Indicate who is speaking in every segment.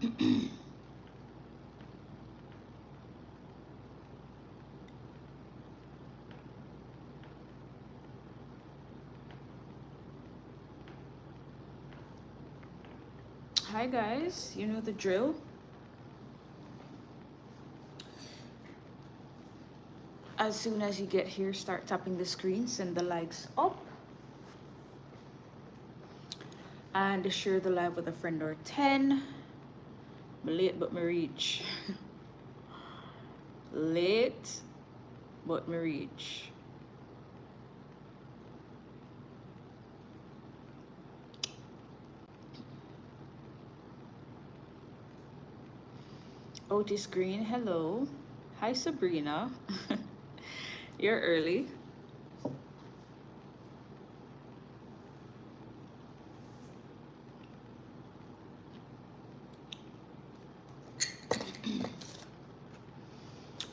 Speaker 1: Hi guys, you know the drill. As soon as you get here, start tapping the screen, send the likes up, and share the live with a friend or 10. I'm late but me reach. Late but me reach. Otis Green, hello. Hi Sabrina. You're early.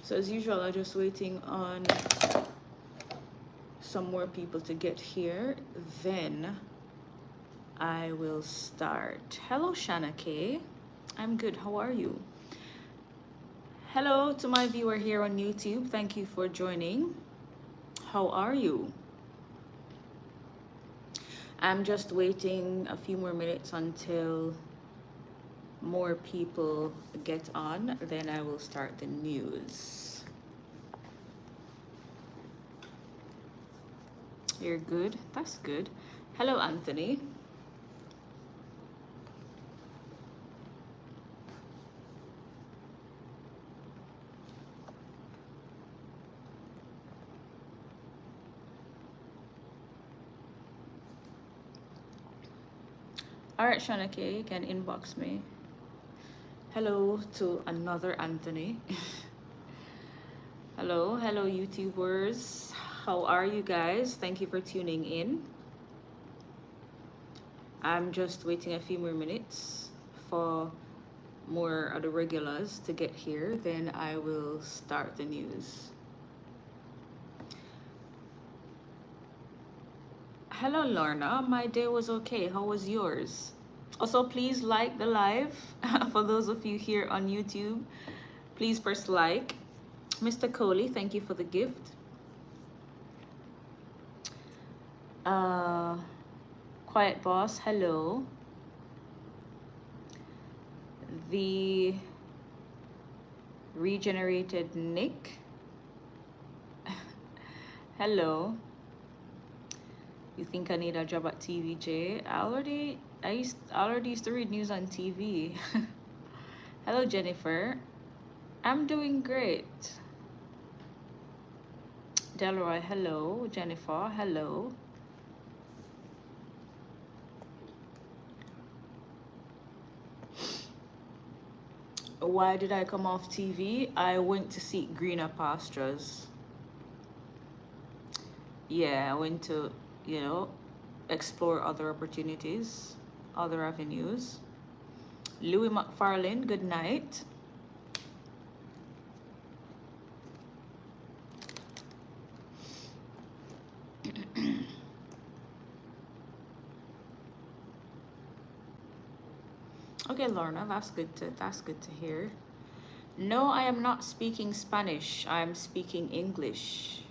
Speaker 1: So as usual, I'm just waiting on some more people to get here. Then I will start. Hello Shanna K. I'm good. How are you? Hello to my viewer here on YouTube. Thank you for joining. How are you? I'm just waiting a few more minutes until more people get on, then I will start the news. You're good? That's good. Hello, Anthony. All right, Shanake, you can inbox me. Hello to another Anthony. Hello, YouTubers. How are you guys? Thank you for tuning in. I'm just waiting a few more minutes for more of the regulars to get here. Then I will start the news. Hello, Lorna. My day was okay. How was yours? Also, please like the live. For those of you here on YouTube, please press like. Mr. Coley, thank you for the gift. Quiet Boss, hello. The regenerated Nick, hello. You think I need a job at TVJ? I already used to read news on TV. Hello, Jennifer. I'm doing great. Delroy, hello. Jennifer, hello. Why did I come off TV? I went to seek greener pastures. Yeah, I went to, you know, explore other opportunities, other avenues. Louis McFarlane, good night. Okay, Lorna, that's good to hear. No, I am not speaking Spanish. I am speaking English.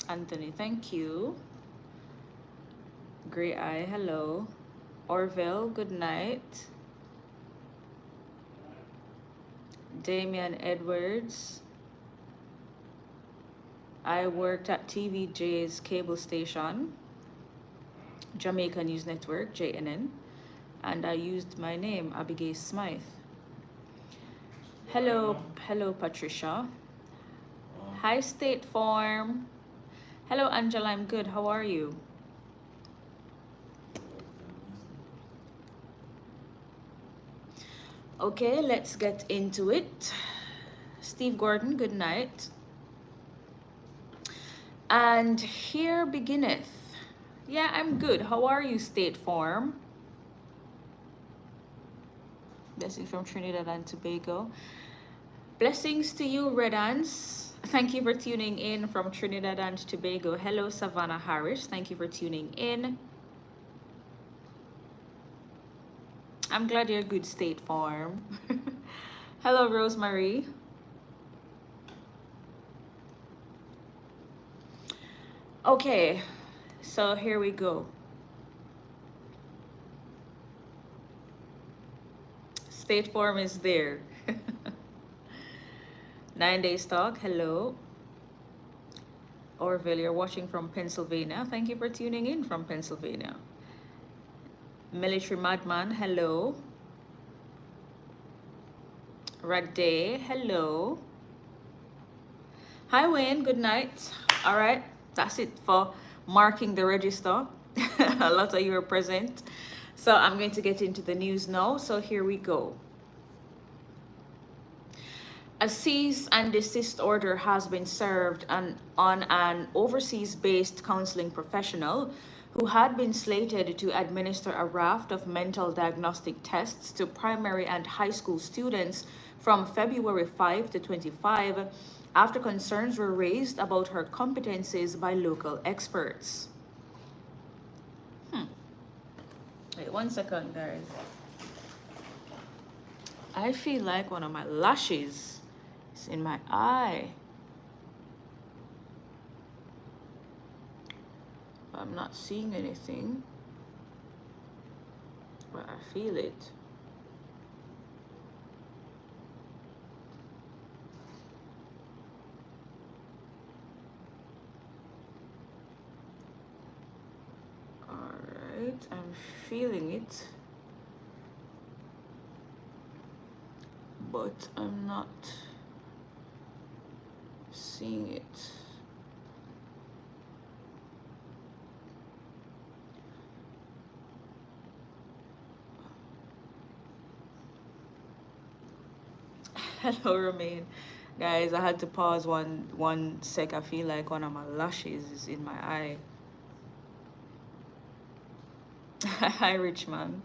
Speaker 1: Anthony, thank you. Great Eye, hello. Orville, good night. Damian Edwards. I worked at TVJ's cable station, Jamaica News Network, JNN, and I used my name, Abigail Smythe. Hello, Patricia. Hi, State Farm. Hello, Angela, I'm good. How are you? Okay, let's get into it. Steve Gordon, good night. And here beginneth. Yeah, I'm good. How are you, State Farm? Blessings from Trinidad and Tobago. Blessings to you, Red Ants. Thank you for tuning in from Trinidad and Tobago. Hello, Savannah Harris. Thank you for tuning in. I'm glad you're good, State Farm. Hello, Rosemary. Okay, so here we go. State Farm is there. 9 Days Talk, hello. Orville, you're watching from Pennsylvania. Thank you for tuning in from Pennsylvania. Military Madman, hello. Ragday, hello. Hi Wayne, good night. All right, that's it for marking the register. A lot of you are present. So I'm going to get into the news now. So here we go. A cease and desist order has been served on an overseas-based counseling professional who had been slated to administer a raft of mental diagnostic tests to primary and high school students from February 5 to 25 after concerns were raised about her competencies by local experts. Wait 1 second, guys. I feel like one of my lashes is in my eye. I'm not seeing anything, but I feel it. Alright, I'm feeling it, but I'm not seeing it. Hello, Romaine. Guys, I had to pause one sec. I feel like one of my lashes is in my eye. Hi, Richmond.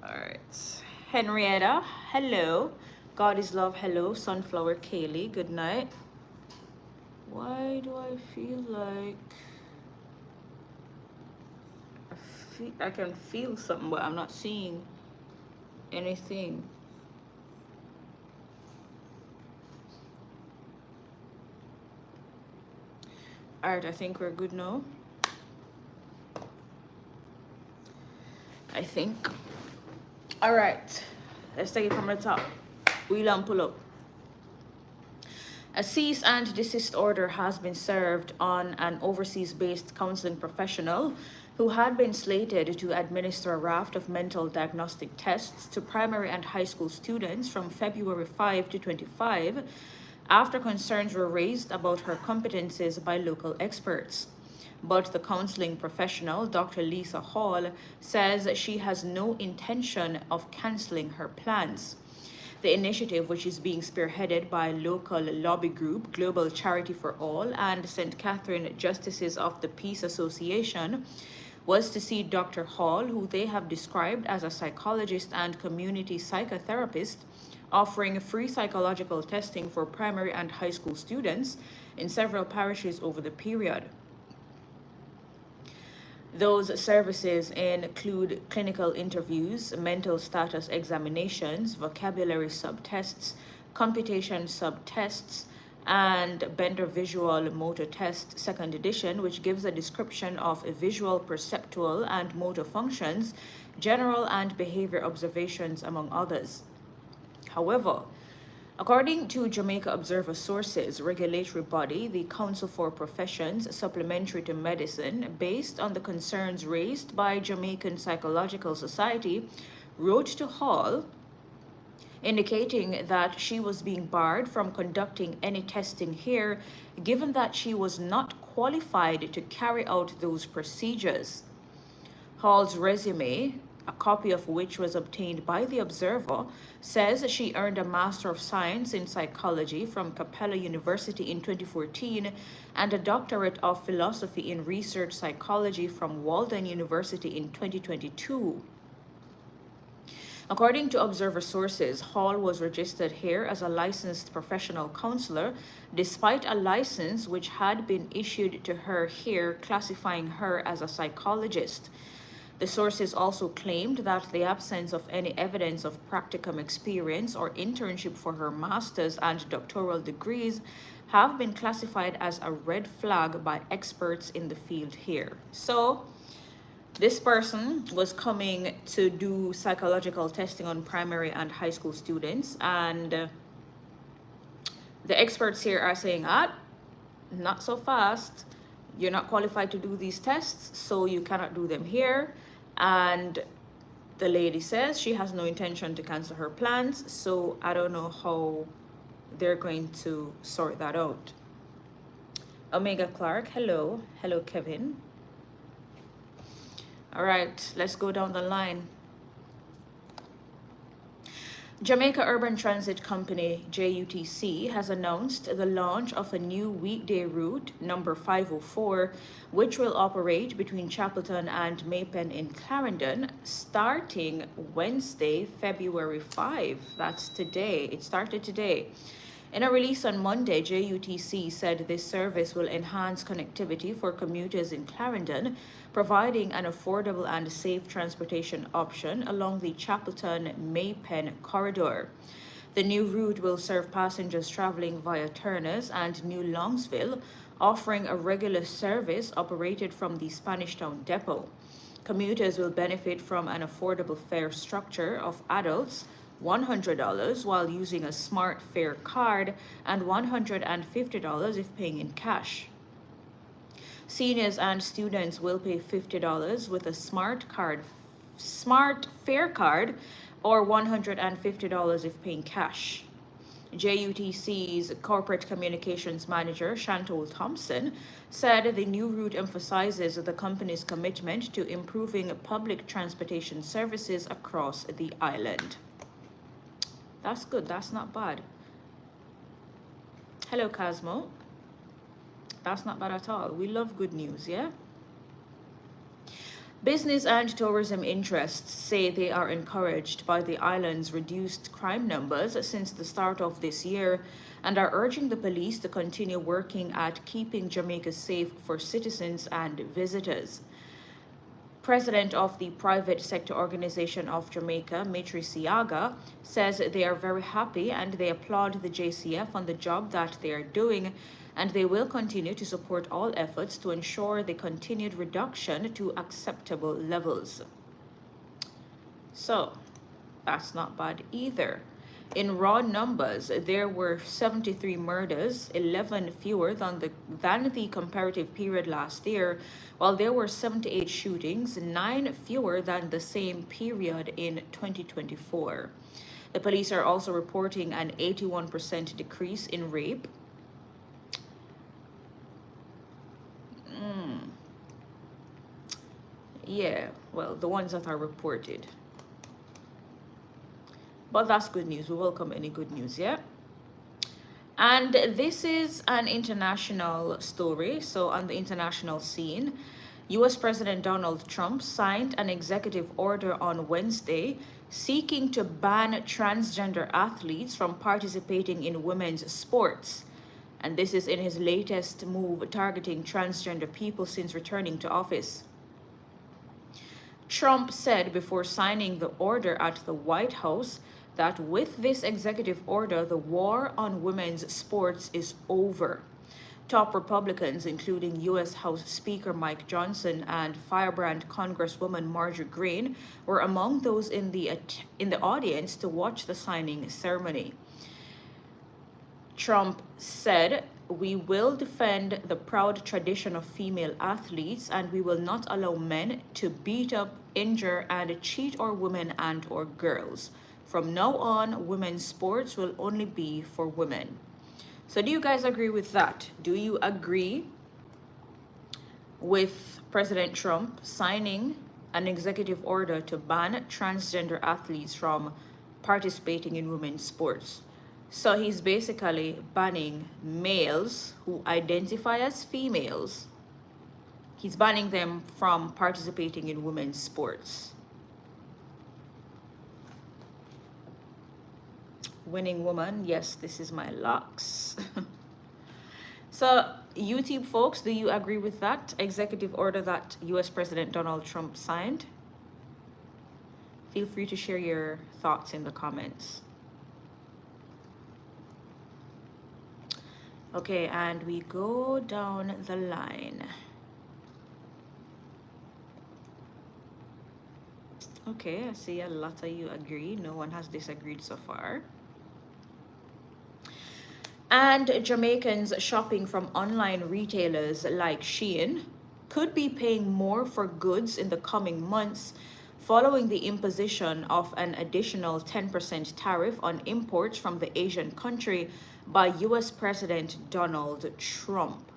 Speaker 1: All right. Henrietta, hello. God is love, hello. Sunflower Kaylee, good night. Why do I feel like I can feel something, but I'm not seeing anything. All right, I think we're good now. I think. All right, let's take it from the top. Wheel and pull up. A cease and desist order has been served on an overseas-based counseling professional who had been slated to administer a raft of mental diagnostic tests to primary and high school students from February 5 to 25 after concerns were raised about her competencies by local experts. But the counseling professional, Dr. Lisa Hall, says she has no intention of canceling her plans. The initiative, which is being spearheaded by local lobby group Global Charity for All and St. Catherine Justices of the Peace Association, was to see Dr. Hall, who they have described as a psychologist and community psychotherapist, offering free psychological testing for primary and high school students in several parishes over the period. Those services include clinical interviews, mental status examinations, vocabulary subtests, computation subtests, and Bender Visual Motor Test, second edition, which gives a description of visual, perceptual, and motor functions, general and behavior observations, among others. However, according to Jamaica Observer sources, regulatory body, the Council for Professions Supplementary to Medicine, based on the concerns raised by Jamaican Psychological Society, wrote to Hall indicating that she was being barred from conducting any testing here, given that she was not qualified to carry out those procedures. Hall's resume, a copy of which was obtained by the Observer, says she earned a Master of Science in Psychology from Capella University in 2014 and a Doctorate of Philosophy in Research Psychology from Walden University in 2022. According to observer sources, Hall was registered here as a licensed professional counselor, despite a license which had been issued to her here classifying her as a psychologist. The sources also claimed that the absence of any evidence of practicum experience or internship for her master's and doctoral degrees have been classified as a red flag by experts in the field here. So, this person was coming to do psychological testing on primary and high school students, and the experts here are saying, not so fast. You're not qualified to do these tests, so you cannot do them here. And the lady says she has no intention to cancel her plans, so I don't know how they're going to sort that out. Omega Clark, hello. Hello, Kevin. All right, let's go down the line. Jamaica Urban Transit Company, JUTC, has announced the launch of a new weekday route, number 504, which will operate between Chapelton and Maypen in Clarendon, starting Wednesday, February 5. That's today. It started today. In a release on Monday, JUTC said this service will enhance connectivity for commuters in Clarendon, providing an affordable and safe transportation option along the Chapelton-Maypen corridor. The new route will serve passengers traveling via Turners and New Longsville, offering a regular service operated from the Spanish Town depot. Commuters will benefit from an affordable fare structure of adults $100 while using a smart fare card and $150 if paying in cash. Seniors and students will pay $50 with a smart fare card, or $150 if paying cash. JUTC's corporate communications manager, Chantal Thompson, said the new route emphasizes the company's commitment to improving public transportation services across the island. That's good. That's not bad. Hello, Cosmo. That's not bad at all. We love good news, yeah? Business and tourism interests say they are encouraged by the island's reduced crime numbers since the start of this year and are urging the police to continue working at keeping Jamaica safe for citizens and visitors. President of the private sector organization of Jamaica, Mitri Siaga, says they are very happy and they applaud the JCF on the job that they are doing, and they will continue to support all efforts to ensure the continued reduction to acceptable levels. So, that's not bad either. In raw numbers, there were 73 murders, 11 fewer than the comparative period last year, while there were 78 shootings, 9 fewer than the same period in 2024. The police are also reporting an 81% decrease in rape. Yeah, well, the ones that are reported. But that's good news. We welcome any good news, yeah? And this is an international story. So on the international scene, US President Donald Trump signed an executive order on Wednesday seeking to ban transgender athletes from participating in women's sports. And this is in his latest move targeting transgender people since returning to office. Trump said before signing the order at the White House that with this executive order, the war on women's sports is over. Top Republicans, including U.S. House Speaker Mike Johnson and Firebrand Congresswoman Marjorie Greene, were among those in the audience to watch the signing ceremony. Trump said, "We will defend the proud tradition of female athletes, and we will not allow men to beat up, injure, and cheat our women and our girls. From now on, women's sports will only be for women." So do you guys agree with that? Do you agree with President Trump signing an executive order to ban transgender athletes from participating in women's sports? So he's basically banning males who identify as females. He's banning them from participating in women's sports. Winning woman, yes, this is my locks. So, YouTube folks, do you agree with that executive order that US President Donald Trump signed? Feel free to share your thoughts in the comments. Okay, and we go down the line. Okay, I see a lot of you agree. No one has disagreed so far. And Jamaicans shopping from online retailers like Shein could be paying more for goods in the coming months following the imposition of an additional 10% tariff on imports from the Asian country by US President Donald Trump.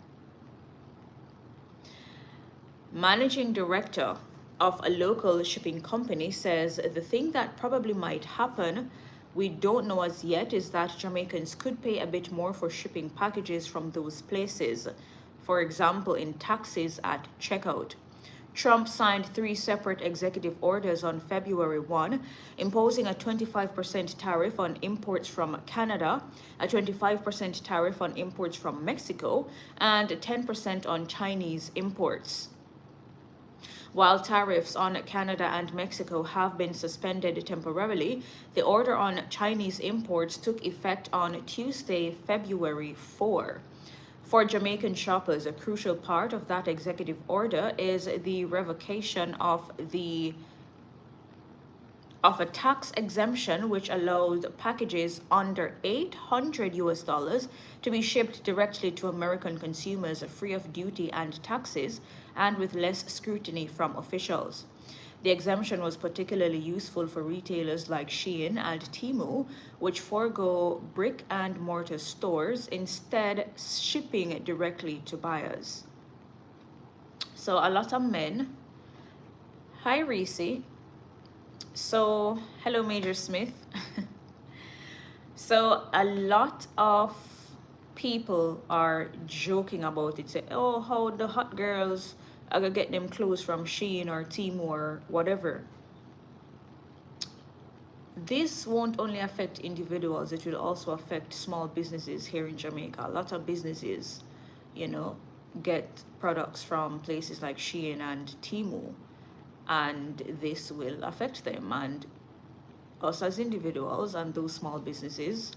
Speaker 1: Managing director of a local shipping company says the thing that probably might happen, we don't know as yet, is that Jamaicans could pay a bit more for shipping packages from those places, for example, in taxes at checkout. Trump signed 3 separate executive orders on February 1, imposing a 25% tariff on imports from Canada, a 25% tariff on imports from Mexico, and 10% on Chinese imports. While tariffs on Canada and Mexico have been suspended temporarily, the order on Chinese imports took effect on Tuesday, February 4. For Jamaican shoppers, a crucial part of that executive order is the revocation of a tax exemption which allowed packages under $800 to be shipped directly to American consumers free of duty and taxes and with less scrutiny from officials. The exemption was particularly useful for retailers like Shein and Temu, which forego brick and mortar stores, instead shipping directly to buyers. So a lot of men. Hi, Reese. So, hello, Major Smith. So, a lot of people are joking about it. Say, oh, how the hot girls are gonna get them clothes from Shein or Temu or whatever. This won't only affect individuals, it will also affect small businesses here in Jamaica. A lot of businesses, get products from places like Shein and Temu, and this will affect them, and us as individuals and those small businesses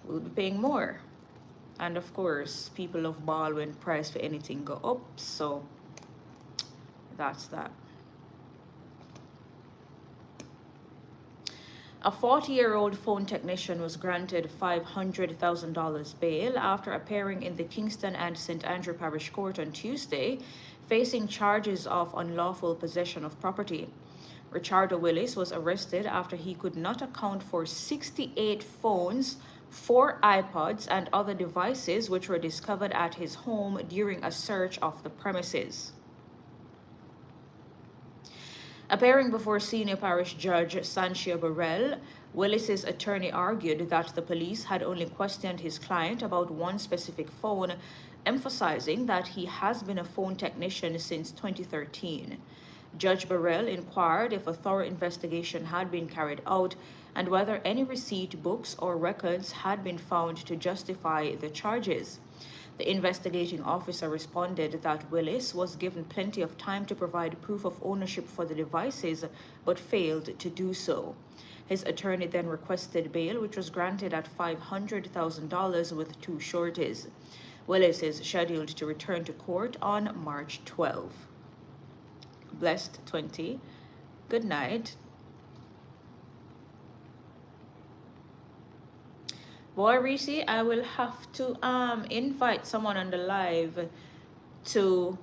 Speaker 1: will be paying more. And of course, people love ball when price for anything go up, so that's that. A 40-year-old phone technician was granted $500,000 bail after appearing in the Kingston and St. Andrew Parish Court on Tuesday, facing charges of unlawful possession of property. Richardo Willis was arrested after he could not account for 68 phones, 4 iPods, and other devices which were discovered at his home during a search of the premises. Appearing before Senior Parish Judge Sanchia Burrell, Willis's attorney argued that the police had only questioned his client about one specific phone, emphasizing that he has been a phone technician since 2013. Judge Burrell inquired if a thorough investigation had been carried out and whether any receipt books or records had been found to justify the charges. The investigating officer responded that Willis was given plenty of time to provide proof of ownership for the devices, but failed to do so. His attorney then requested bail, which was granted at $500,000 with 2 sureties. Willis is scheduled to return to court on March 12. Blessed 20. Good night. Boy, Reese, I will have to invite someone on the live to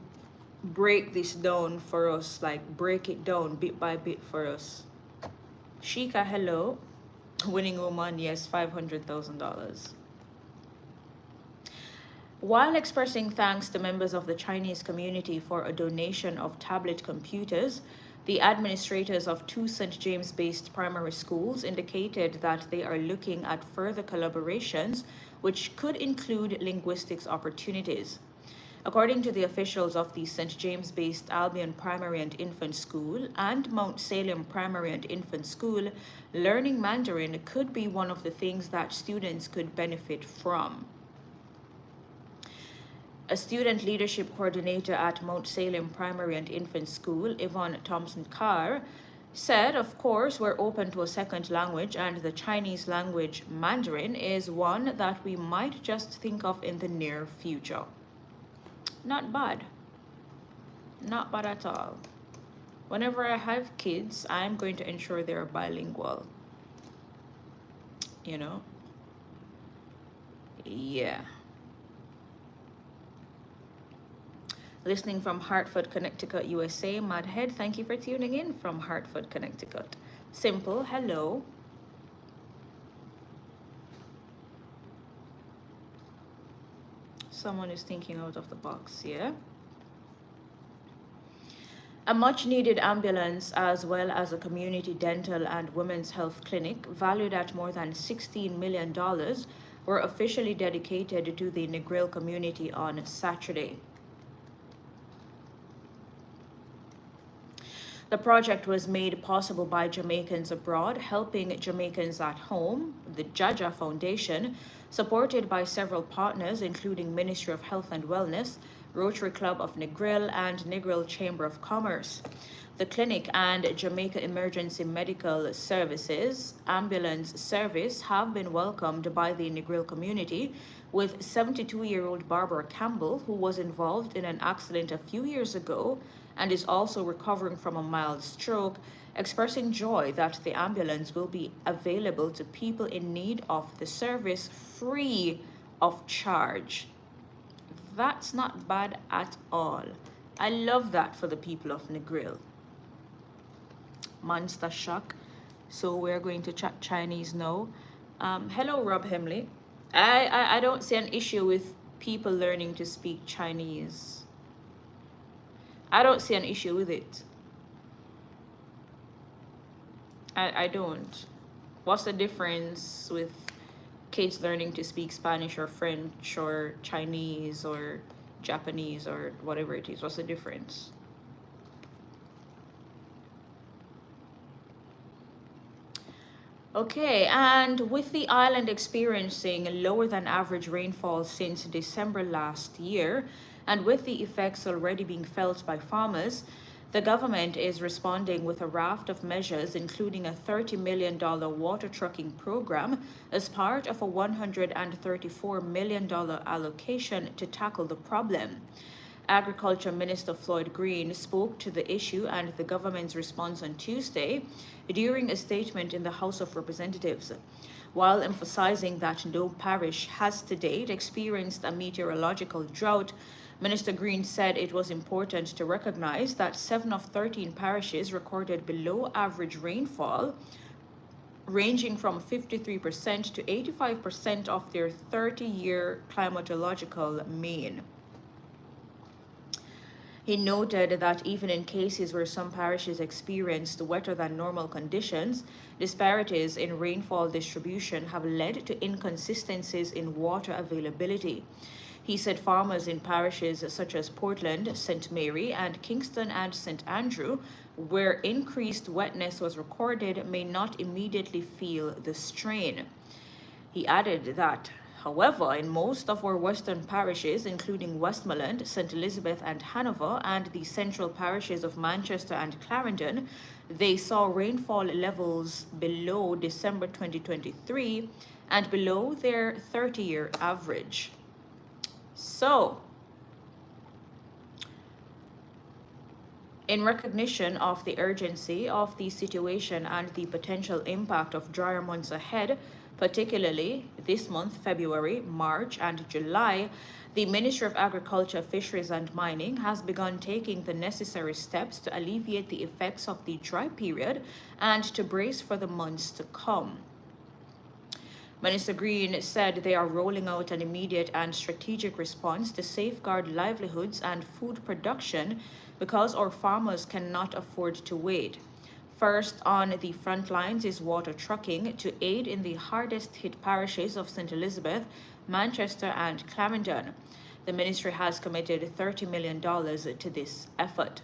Speaker 1: break this down for us, like break it down bit by bit for us. Shika, hello. Winning woman, yes, $500,000. While expressing thanks to members of the Chinese community for a donation of tablet computers, the administrators of 2 St. James-based primary schools indicated that they are looking at further collaborations, which could include linguistics opportunities. According to the officials of the St. James-based Albion Primary and Infant School and Mount Salem Primary and Infant School, learning Mandarin could be one of the things that students could benefit from. A student leadership coordinator at Mount Salem Primary and Infant School, Yvonne Thompson-Carr, said, of course, we're open to a second language, and the Chinese language Mandarin is one that we might just think of in the near future. Not bad. Not bad at all. Whenever I have kids, I'm going to ensure they're bilingual. You know? Yeah. Listening from Hartford, Connecticut, USA. Madhead, thank you for tuning in from Hartford, Connecticut. Simple, hello. Someone is thinking out of the box, yeah? A much-needed ambulance, as well as a community dental and women's health clinic, valued at more than $16 million, were officially dedicated to the Negril community on Saturday. The project was made possible by Jamaicans abroad, helping Jamaicans at home, the Jaja Foundation, supported by several partners, including Ministry of Health and Wellness, Rotary Club of Negril, and Negril Chamber of Commerce. The clinic and Jamaica Emergency Medical Services ambulance service have been welcomed by the Negril community, with 72-year-old Barbara Campbell, who was involved in an accident a few years ago and is also recovering from a mild stroke, expressing joy that the ambulance will be available to people in need of the service free of charge. That's not bad at all. I love that for the people of Negril. Monster shock. So we're going to chat Chinese now. Hello, Rob Hemley. I don't see an issue with people learning to speak Chinese. I don't see an issue with it. I don't. What's the difference with kids learning to speak Spanish or French or Chinese or Japanese or whatever it is? What's the difference? Okay, and with the island experiencing lower than average rainfall since December last year, and with the effects already being felt by farmers, the government is responding with a raft of measures, including a $30 million water trucking program as part of a $134 million allocation to tackle the problem. Agriculture Minister Floyd Green spoke to the issue and the government's response on Tuesday during a statement in the House of Representatives. While emphasizing that no parish has to date experienced a meteorological drought, Minister Green said it was important to recognize that 7 of 13 parishes recorded below average rainfall, ranging from 53% to 85% of their 30-year climatological mean. He noted that even in cases where some parishes experienced wetter than normal conditions, disparities in rainfall distribution have led to inconsistencies in water availability. He said farmers in parishes such as Portland, St. Mary, and Kingston and St. Andrew, where increased wetness was recorded, may not immediately feel the strain. He added that, however, in most of our western parishes, including Westmoreland, St. Elizabeth and Hanover, and the central parishes of Manchester and Clarendon, they saw rainfall levels below December 2023 and below their 30-year average. So, in recognition of the urgency of the situation and the potential impact of drier months ahead, particularly this month, February, March, and July, the Ministry of Agriculture, Fisheries and Mining has begun taking the necessary steps to alleviate the effects of the dry period and to brace for the months to come. Minister Green said they are rolling out an immediate and strategic response to safeguard livelihoods and food production because our farmers cannot afford to wait. First on the front lines is water trucking to aid in the hardest hit parishes of St. Elizabeth, Manchester, and Clarendon. The ministry has committed $30 million to this effort.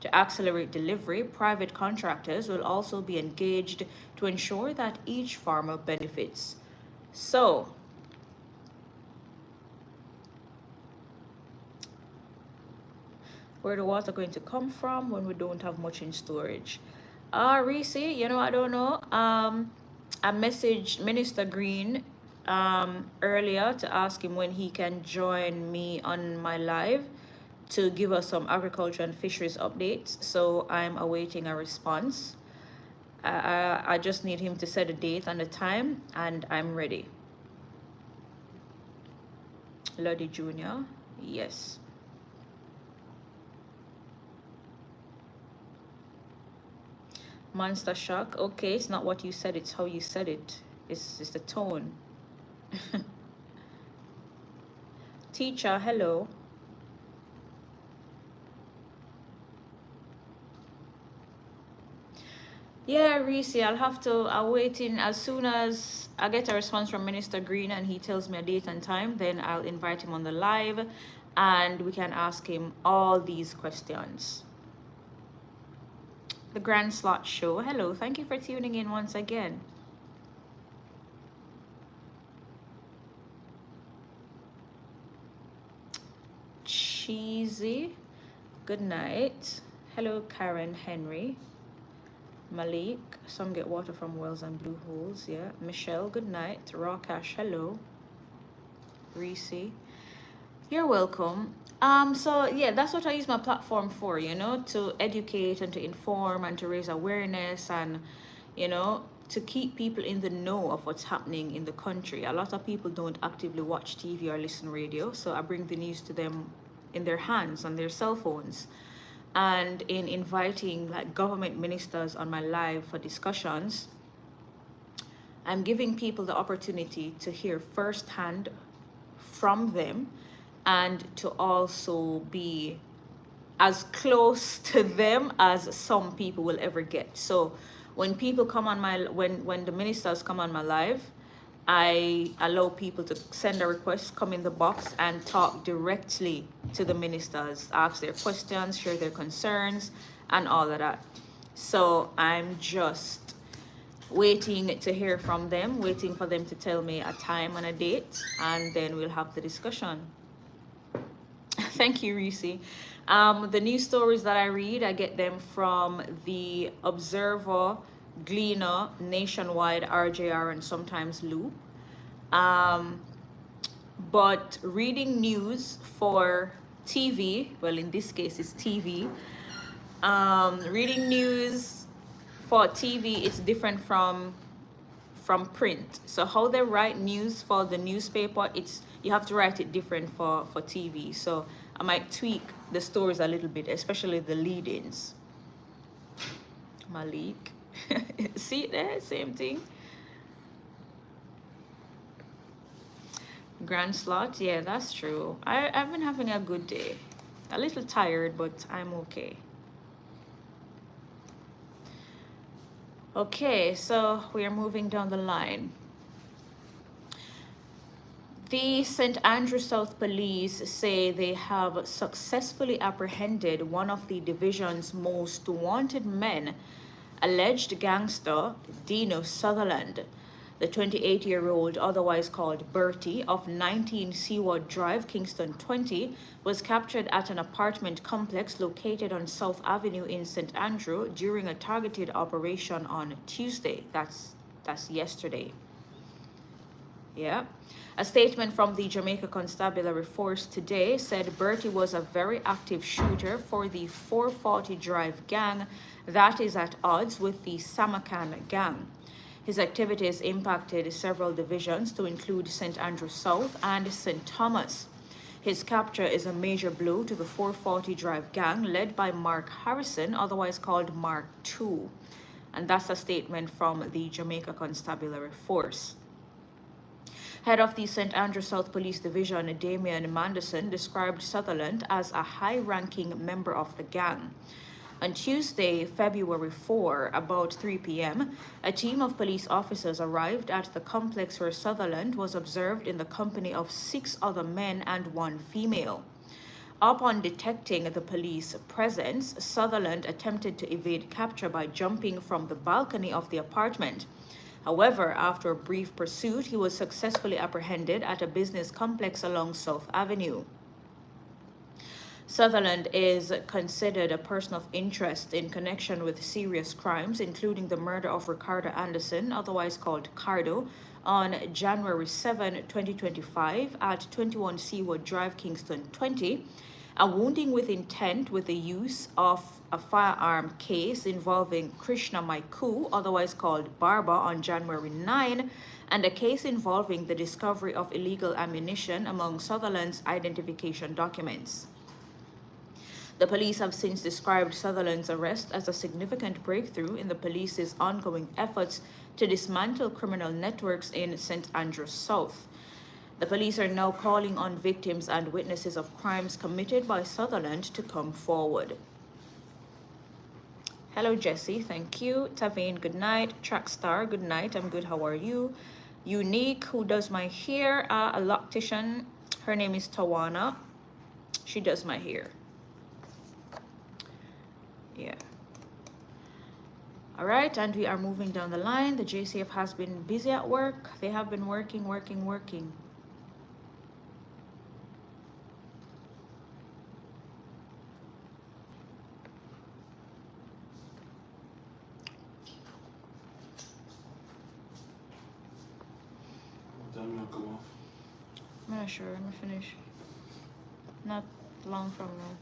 Speaker 1: To accelerate delivery, private contractors will also be engaged to ensure that each farmer benefits. So, where the water going to come from when we don't have much in storage? Reese, I don't know. I messaged Minister Green earlier to ask him when he can join me on my live to give us some agriculture and fisheries updates. So I'm awaiting a response. I just need him to set a date and a time, and I'm ready. Lodi Jr., yes. Monster shock. Okay, it's not what you said, it's how you said it. It's the tone. Teacher, hello. Yeah, Reese, I'm waiting. As soon as I get a response from Minister Green and he tells me a date and time, then I'll invite him on the live and we can ask him all these questions. The Grand Slot Show. Hello, thank you for tuning in once again. Cheesy, good night. Hello, Karen Henry. Malik, some get water from wells and blue holes. Yeah. Michelle, good night. Raw Cash, hello. Reese, you're welcome. So yeah, that's what I use my platform for, to educate and to inform and to raise awareness and, to keep people in the know of what's happening in the country. A lot of people don't actively watch TV or listen radio, so I bring the news to them in their hands, on their cell phones. And in inviting like government ministers on my live for discussions, I'm giving people the opportunity to hear firsthand from them and to also be as close to them as some people will ever get. So when people come on when the ministers come on my live, I allow people to send a request, come in the box and talk directly to the ministers, ask their questions, share their concerns and all of that. So I'm just waiting to hear from them, waiting for them to tell me a time and a date, and then we'll have the discussion. Thank you, Reese. The news stories that I read, I get them from the Observer, Gleaner, Nationwide, RJR, and sometimes Loop. But reading news for TV, well, in this case, it's TV. Reading news for TV is different from print. So how they write news for the newspaper, you have to write it different for TV. So I might tweak the stories a little bit, especially the lead-ins. Malik. See there, same thing. Grand Slot, yeah, that's true. I've been having a good day. A little tired, but I'm okay. Okay, so we are moving down the line. The St. Andrew South Police say they have successfully apprehended one of the division's most wanted men, alleged gangster Dino Sutherland. The 28-year-old, otherwise called Bertie, of 19 Seaward Drive, Kingston 20, was captured at an apartment complex located on South Avenue in St. Andrew during a targeted operation on Tuesday. That's yesterday. Yeah. A statement from the Jamaica Constabulary Force today said Bertie was a very active shooter for the 440 Drive gang that is at odds with the Samakan gang. His activities impacted several divisions to include St. Andrew South and St. Thomas. His capture is a major blow to the 440 Drive gang led by Mark Harrison, otherwise called Mark II. And that's a statement from the Jamaica Constabulary Force. Head of the St. Andrew South Police Division, Damian Manderson, described Sutherland as a high-ranking member of the gang. On Tuesday, February 4, about 3 p.m., a team of police officers arrived at the complex where Sutherland was observed in the company of 6 other men and 1 female. Upon detecting the police presence, Sutherland attempted to evade capture by jumping from the balcony of the apartment. However, after a brief pursuit, he was successfully apprehended at a business complex along South Avenue. Sutherland is considered a person of interest in connection with serious crimes, including the murder of Ricardo Anderson, otherwise called Cardo, on January 7, 2025 at 21 Seawood Drive, Kingston 20, a wounding with intent with the use of a firearm case involving Krishna Maiku, otherwise called Barba, on January 9, and a case involving the discovery of illegal ammunition among Sutherland's identification documents. The police have since described Sutherland's arrest as a significant breakthrough in the police's ongoing efforts to dismantle criminal networks in St. Andrews South. The police are now calling on victims and witnesses of crimes committed by Sutherland to come forward. Hello, Jesse. Thank you. Tavine, good night. Trackstar, good night. I'm good. How are you? Unique, who does my hair? A loctician. Her name is Tawana. She does my hair. Yeah. All right, and we are moving down the line. The JCF has been busy at work. They have been working.
Speaker 2: Time will come off.
Speaker 1: I'm not sure. I'm gonna finish. Not long from now.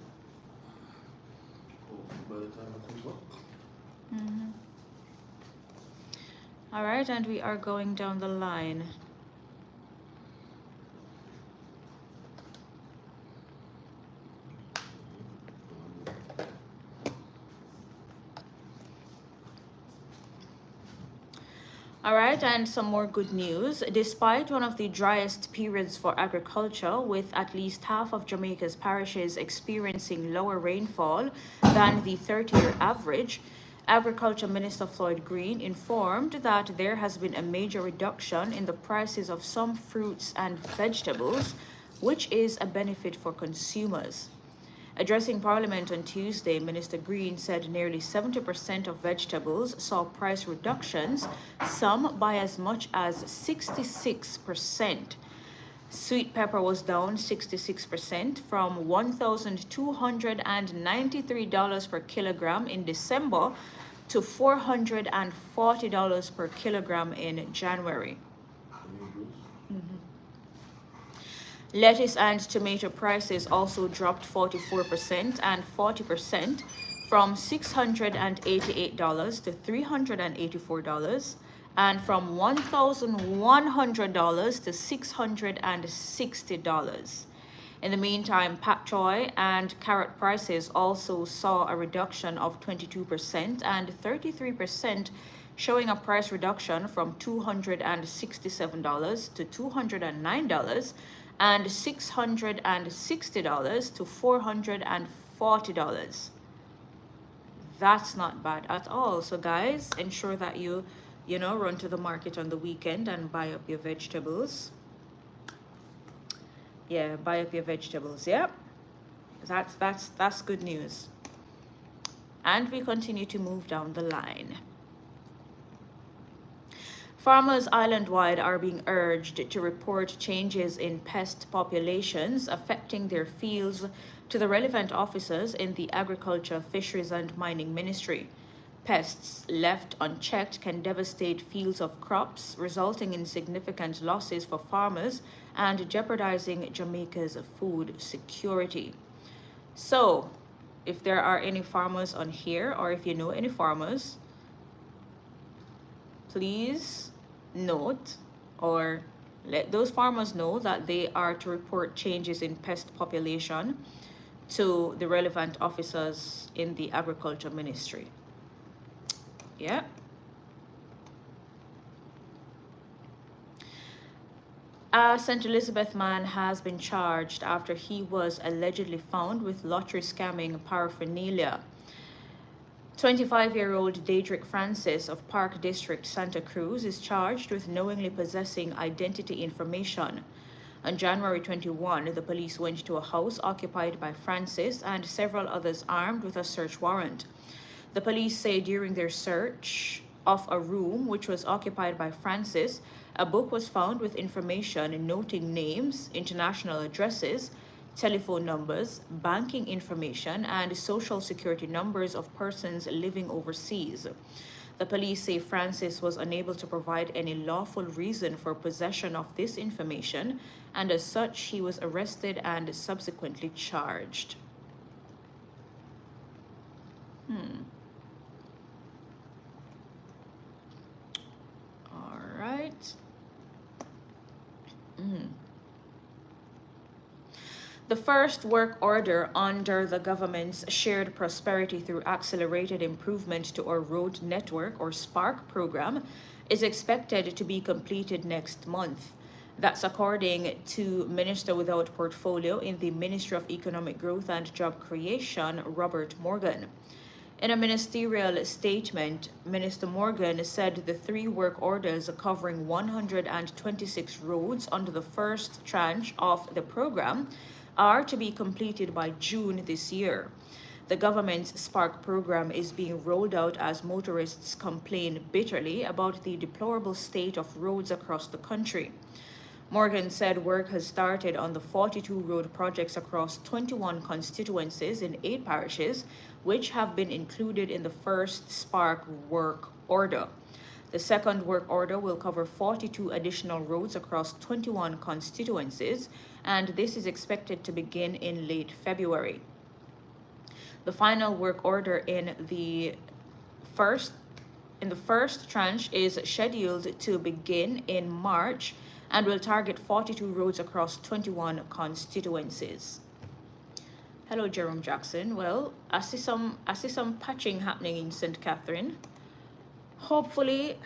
Speaker 2: By the time I come back.
Speaker 1: All right, and we are going down the line. All right, and some more good news. Despite one of the driest periods for agriculture, with at least half of Jamaica's parishes experiencing lower rainfall than the 30-year average, Agriculture Minister Floyd Green informed that there has been a major reduction in the prices of some fruits and vegetables, which is a benefit for consumers. Addressing Parliament on Tuesday, Minister Green said nearly 70% of vegetables saw price reductions, some by as much as 66%. Sweet pepper was down 66% from $1,293 per kilogram in December to $440 per kilogram in January. Lettuce and tomato prices also dropped 44% and 40% from $688 to $384 and from $1,100 to $660. In the meantime, pak choy and carrot prices also saw a reduction of 22% and 33%, showing a price reduction from $267 to $209 and $660 to $440. That's not bad at all. So guys, ensure that you run to the market on the weekend and buy up your vegetables. Yeah, buy up your vegetables. Yep. That's good news. And we continue to move down the line. Farmers island-wide are being urged to report changes in pest populations affecting their fields to the relevant officers in the Agriculture, Fisheries and Mining Ministry. Pests left unchecked can devastate fields of crops, resulting in significant losses for farmers and jeopardizing Jamaica's food security. So, if there are any farmers on here, or if you know any farmers, please note or let those farmers know that they are to report changes in pest population to the relevant officers in the Agriculture Ministry. Yeah. A St. Elizabeth man has been charged after he was allegedly found with lottery scamming paraphernalia. 25-year-old Daedric Francis of Park District, Santa Cruz, is charged with knowingly possessing identity information. On January 21, the police went to a house occupied by Francis and several others armed with a search warrant. The police say during their search of a room which was occupied by Francis, a book was found with information noting names, international addresses, telephone numbers, banking information, and social security numbers of persons living overseas. The police say Francis was unable to provide any lawful reason for possession of this information, and as such, he was arrested and subsequently charged. All right. The first work order under the government's Shared Prosperity through Accelerated Improvement to our Road Network, or SPARK program, is expected to be completed next month. That's according to Minister without Portfolio in the Ministry of Economic Growth and Job Creation, Robert Morgan. In a ministerial statement, Minister Morgan said the 3 work orders covering 126 roads under the first tranche of the program are to be completed by June this year. The government's Spark program is being rolled out as motorists complain bitterly about the deplorable state of roads across the country. Morgan said work has started on the 42 road projects across 21 constituencies in 8 parishes, which have been included in the first Spark work order. The second work order will cover 42 additional roads across 21 constituencies, and this is expected to begin in late February. The final work order in the first tranche is scheduled to begin in March and will target 42 roads across 21 constituencies. Hello, Jerome Jackson. Well, I see some patching happening in St. Catherine. Hopefully,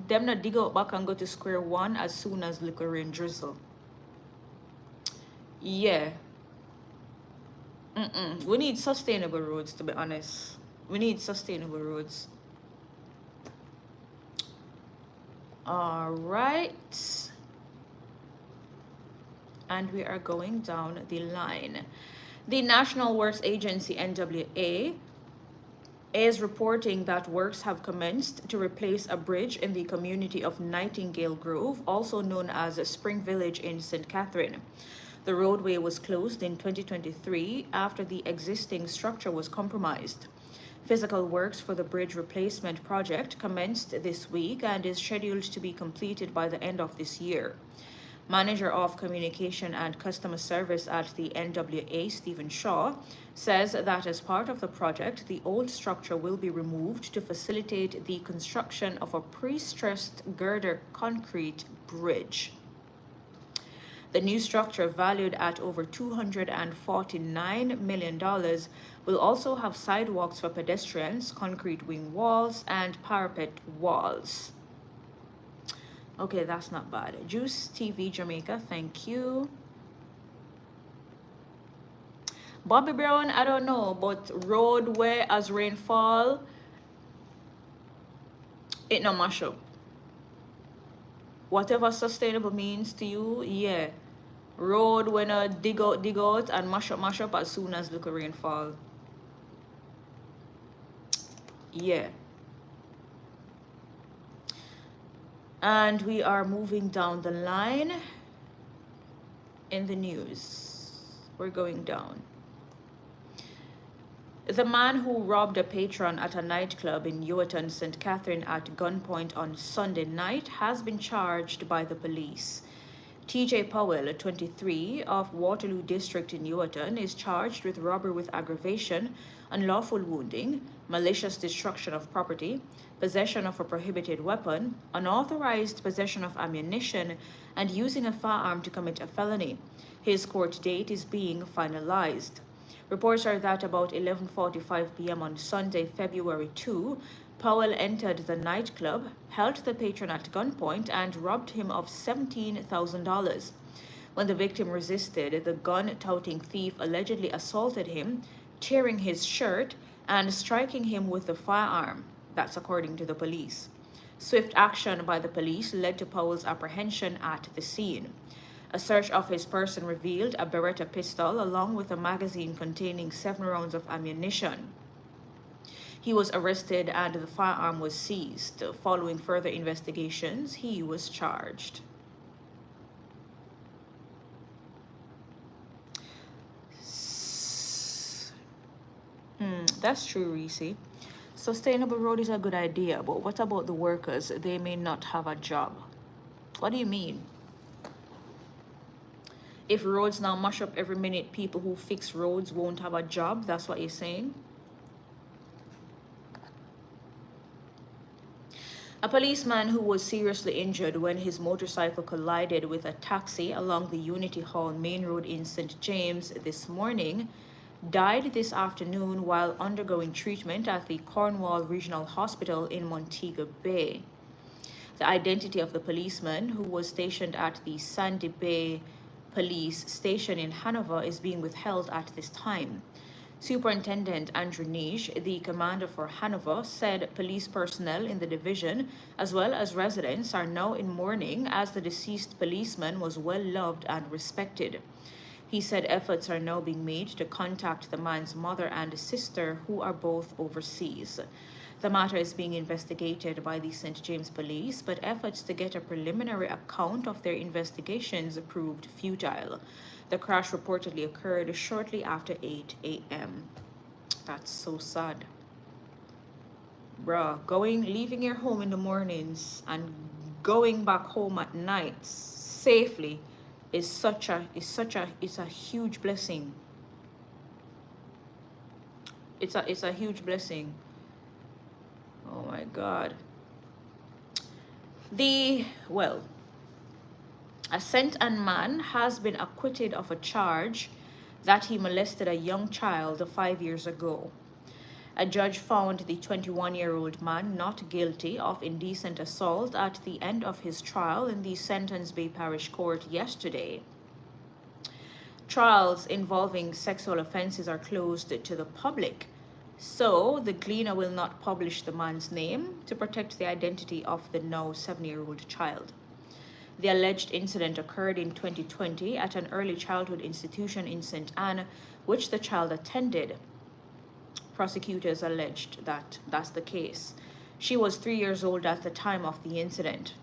Speaker 1: them not dig out back and go to square one as soon as little rain drizzle. Yeah. We need sustainable roads, to be honest. We need sustainable roads. All right. And we are going down the line. The National Works Agency, NWA, is reporting that works have commenced to replace a bridge in the community of Nightingale Grove, also known as Spring Village in St. Catherine. The roadway was closed in 2023 after the existing structure was compromised. Physical works for the bridge replacement project commenced this week and is scheduled to be completed by the end of this year. Manager of Communication and Customer Service at the NWA, Stephen Shaw, says that as part of the project, the old structure will be removed to facilitate the construction of a pre-stressed girder concrete bridge. The new structure, valued at over $249 million, will also have sidewalks for pedestrians, concrete wing walls, and parapet walls. Okay, that's not bad. Juice TV Jamaica, thank you. Bobby Brown, I don't know, but roadway as rainfall, it no mash up. Whatever sustainable means to you, yeah. Road when dig out and mash up as soon as little rainfall. Yeah. And we are moving down the line in the news. We're going down. The man who robbed a patron at a nightclub in Yuaton, St. Catherine at gunpoint on Sunday night has been charged by the police. TJ Powell, 23, of Waterloo District in Yuaton, is charged with robbery with aggravation, unlawful wounding, malicious destruction of property, possession of a prohibited weapon, unauthorized possession of ammunition, and using a firearm to commit a felony. His court date is being finalized. Reports are that about 11:45 p.m. on Sunday, February 2, Powell entered the nightclub, held the patron at gunpoint, and robbed him of $17,000. When the victim resisted, the gun-toting thief allegedly assaulted him, tearing his shirt, and striking him with a firearm. That's according to the police. Swift action by the police led to Powell's apprehension at the scene. A search of his person revealed a Beretta pistol along with a magazine containing 7 rounds of ammunition. He was arrested and the firearm was seized. Following further investigations, he was charged. That's true, Reese. Sustainable road is a good idea, but what about the workers? They may not have a job. What do you mean? If roads now mash up every minute, people who fix roads won't have a job? That's what you're saying? A policeman who was seriously injured when his motorcycle collided with a taxi along the Unity Hall Main Road in St. James this morning died this afternoon while undergoing treatment at the Cornwall Regional Hospital in Montego Bay. The identity of the policeman, who was stationed at the Sandy Bay Police Station in Hanover, is being withheld at this time. Superintendent Andrew Nish, the commander for Hanover, said police personnel in the division, as well as residents, are now in mourning as the deceased policeman was well loved and respected. He said efforts are now being made to contact the man's mother and sister, who are both overseas. The matter is being investigated by the St. James Police, but efforts to get a preliminary account of their investigations proved futile. The crash reportedly occurred shortly after 8 a.m. That's so sad. Bruh, leaving your home in the mornings and going back home at night safely is a huge blessing. It's a huge blessing. Oh my God. A St. Anne man has been acquitted of a charge that he molested a young child 5 years ago. A judge found the 21-year-old man not guilty of indecent assault at the end of his trial in the Sentence Bay Parish Court yesterday. Trials involving sexual offenses are closed to the public, so the Gleaner will not publish the man's name to protect the identity of the now 7-year-old child. The alleged incident occurred in 2020 at an early childhood institution in St. Anne, which the child attended. Prosecutors alleged that that's the case. She was 3 years old at the time of the incident.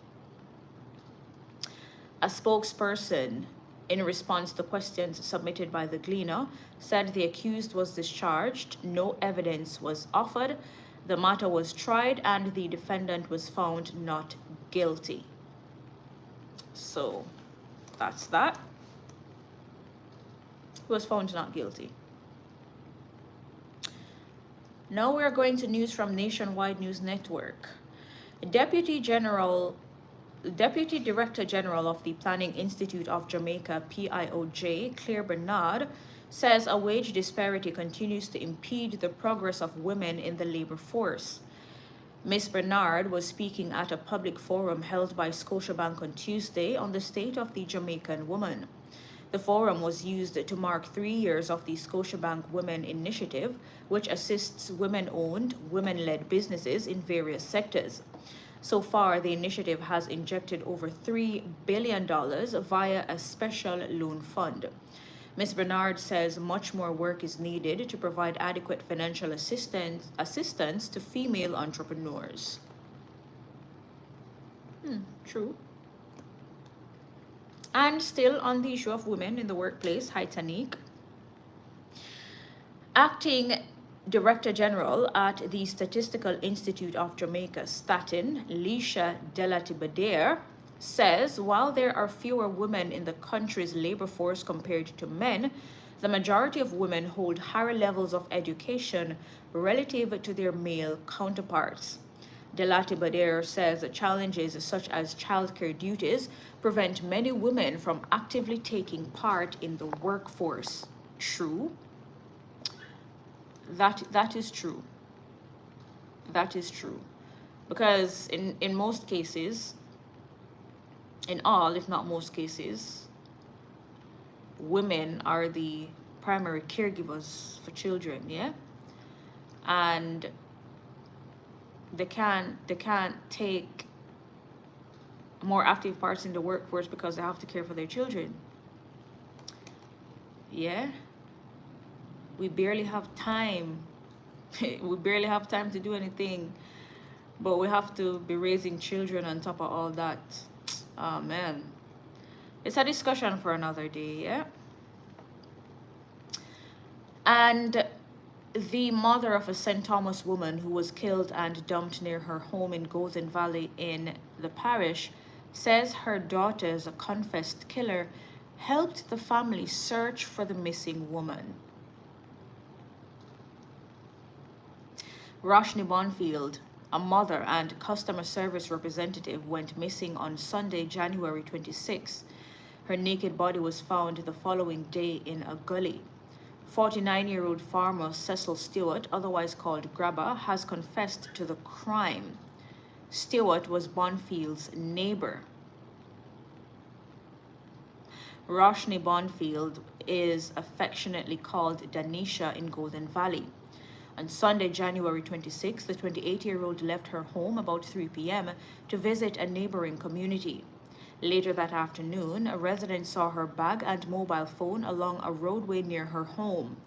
Speaker 1: A spokesperson, in response to questions submitted by the Gleaner, said the accused was discharged, no evidence was offered, the matter was tried, and the defendant was found not guilty. So, that's that. He was found not guilty. Now we're going to news from Nationwide News Network. Deputy Director General of the Planning Institute of Jamaica, PIOJ, Claire Bernard, says a wage disparity continues to impede the progress of women in the labor force. Ms. Bernard was speaking at a public forum held by Scotiabank on Tuesday on the state of the Jamaican woman. The forum was used to mark 3 years of the Scotiabank Women Initiative, which assists women-owned, women-led businesses in various sectors. So far, the initiative has injected over $3 billion via a special loan fund. Ms. Bernard says much more work is needed to provide adequate financial assistance to female entrepreneurs. True. And still on the issue of women in the workplace, hi Tanique. Acting Director General at the Statistical Institute of Jamaica, Statin, Leisha Delatibadair, says while there are fewer women in the country's labor force compared to men, the majority of women hold higher levels of education relative to their male counterparts. Delatibadair says challenges such as childcare duties prevent many women from actively taking part in the workforce. True. That is true. That is true. Because in most cases, in all, if not most cases, women are the primary caregivers for children, yeah? and they can't take more active parts in the workforce because they have to care for their children. Yeah, we barely have time. We barely have time to do anything, but we have to be raising children on top of all that. Oh man, it's a discussion for another day. Yeah. And the mother of a St. Thomas woman who was killed and dumped near her home in Golden Valley in the parish says her daughter's confessed killer helped the family search for the missing woman. Roshni Bonfield, a mother and customer service representative, went missing on Sunday, January 26. Her naked body was found the following day in a gully. 49-year-old farmer Cecil Stewart, otherwise called Grabber, has confessed to the crime. Stewart was Bonfield's neighbor. Roshni Bonfield is affectionately called Danisha in Golden Valley. On Sunday, January 26, the 28-year-old left her home about 3 p.m. to visit a neighboring community. Later that afternoon, a resident saw her bag and mobile phone along a roadway near her home.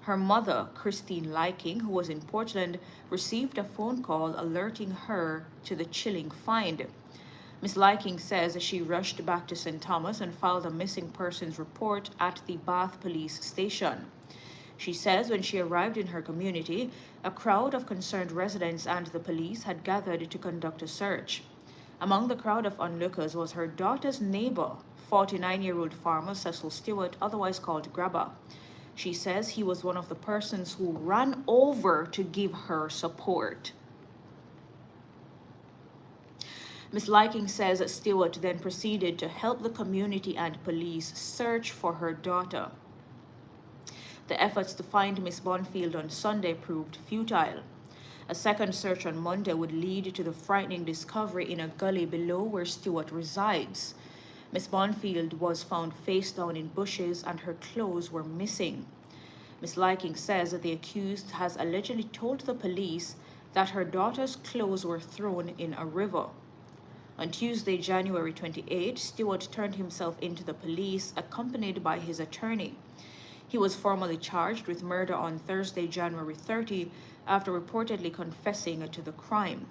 Speaker 1: Her mother, Christine Liking, who was in Portland, received a phone call alerting her to the chilling find. Ms. Liking says she rushed back to St. Thomas and filed a missing persons report at the Bath Police Station. She says when she arrived in her community, a crowd of concerned residents and the police had gathered to conduct a search. Among the crowd of onlookers was her daughter's neighbor, 49-year-old farmer Cecil Stewart, otherwise called Grabber. She says he was one of the persons who ran over to give her support. Ms. Liking says Stewart then proceeded to help the community and police search for her daughter. The efforts to find Miss Bonfield on Sunday proved futile. A second search on Monday would lead to the frightening discovery in a gully below where Stewart resides. Miss Bonfield was found face down in bushes and her clothes were missing. Miss Liking says that the accused has allegedly told the police that her daughter's clothes were thrown in a river. On Tuesday, January 28, Stewart turned himself into the police, accompanied by his attorney. He was formally charged with murder on Thursday, January 30, after reportedly confessing to the crime.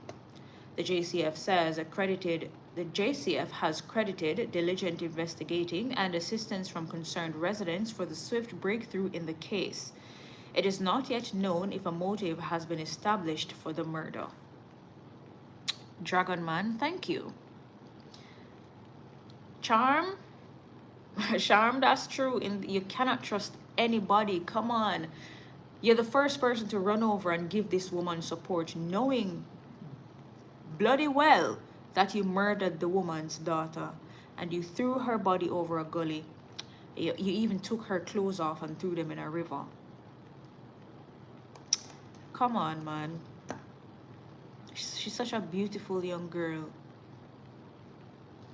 Speaker 1: The JCF has credited diligent investigating and assistance from concerned residents for the swift breakthrough in the case. It is not yet known if a motive has been established for the murder. Dragon Man, thank you. Charm? Charm, that's true. You cannot trust anybody. Come on. You're the first person to run over and give this woman support, knowing bloody well that you murdered the woman's daughter and you threw her body over a gully. You even took her clothes off and threw them in a river. Come on, man. She's such a beautiful young girl.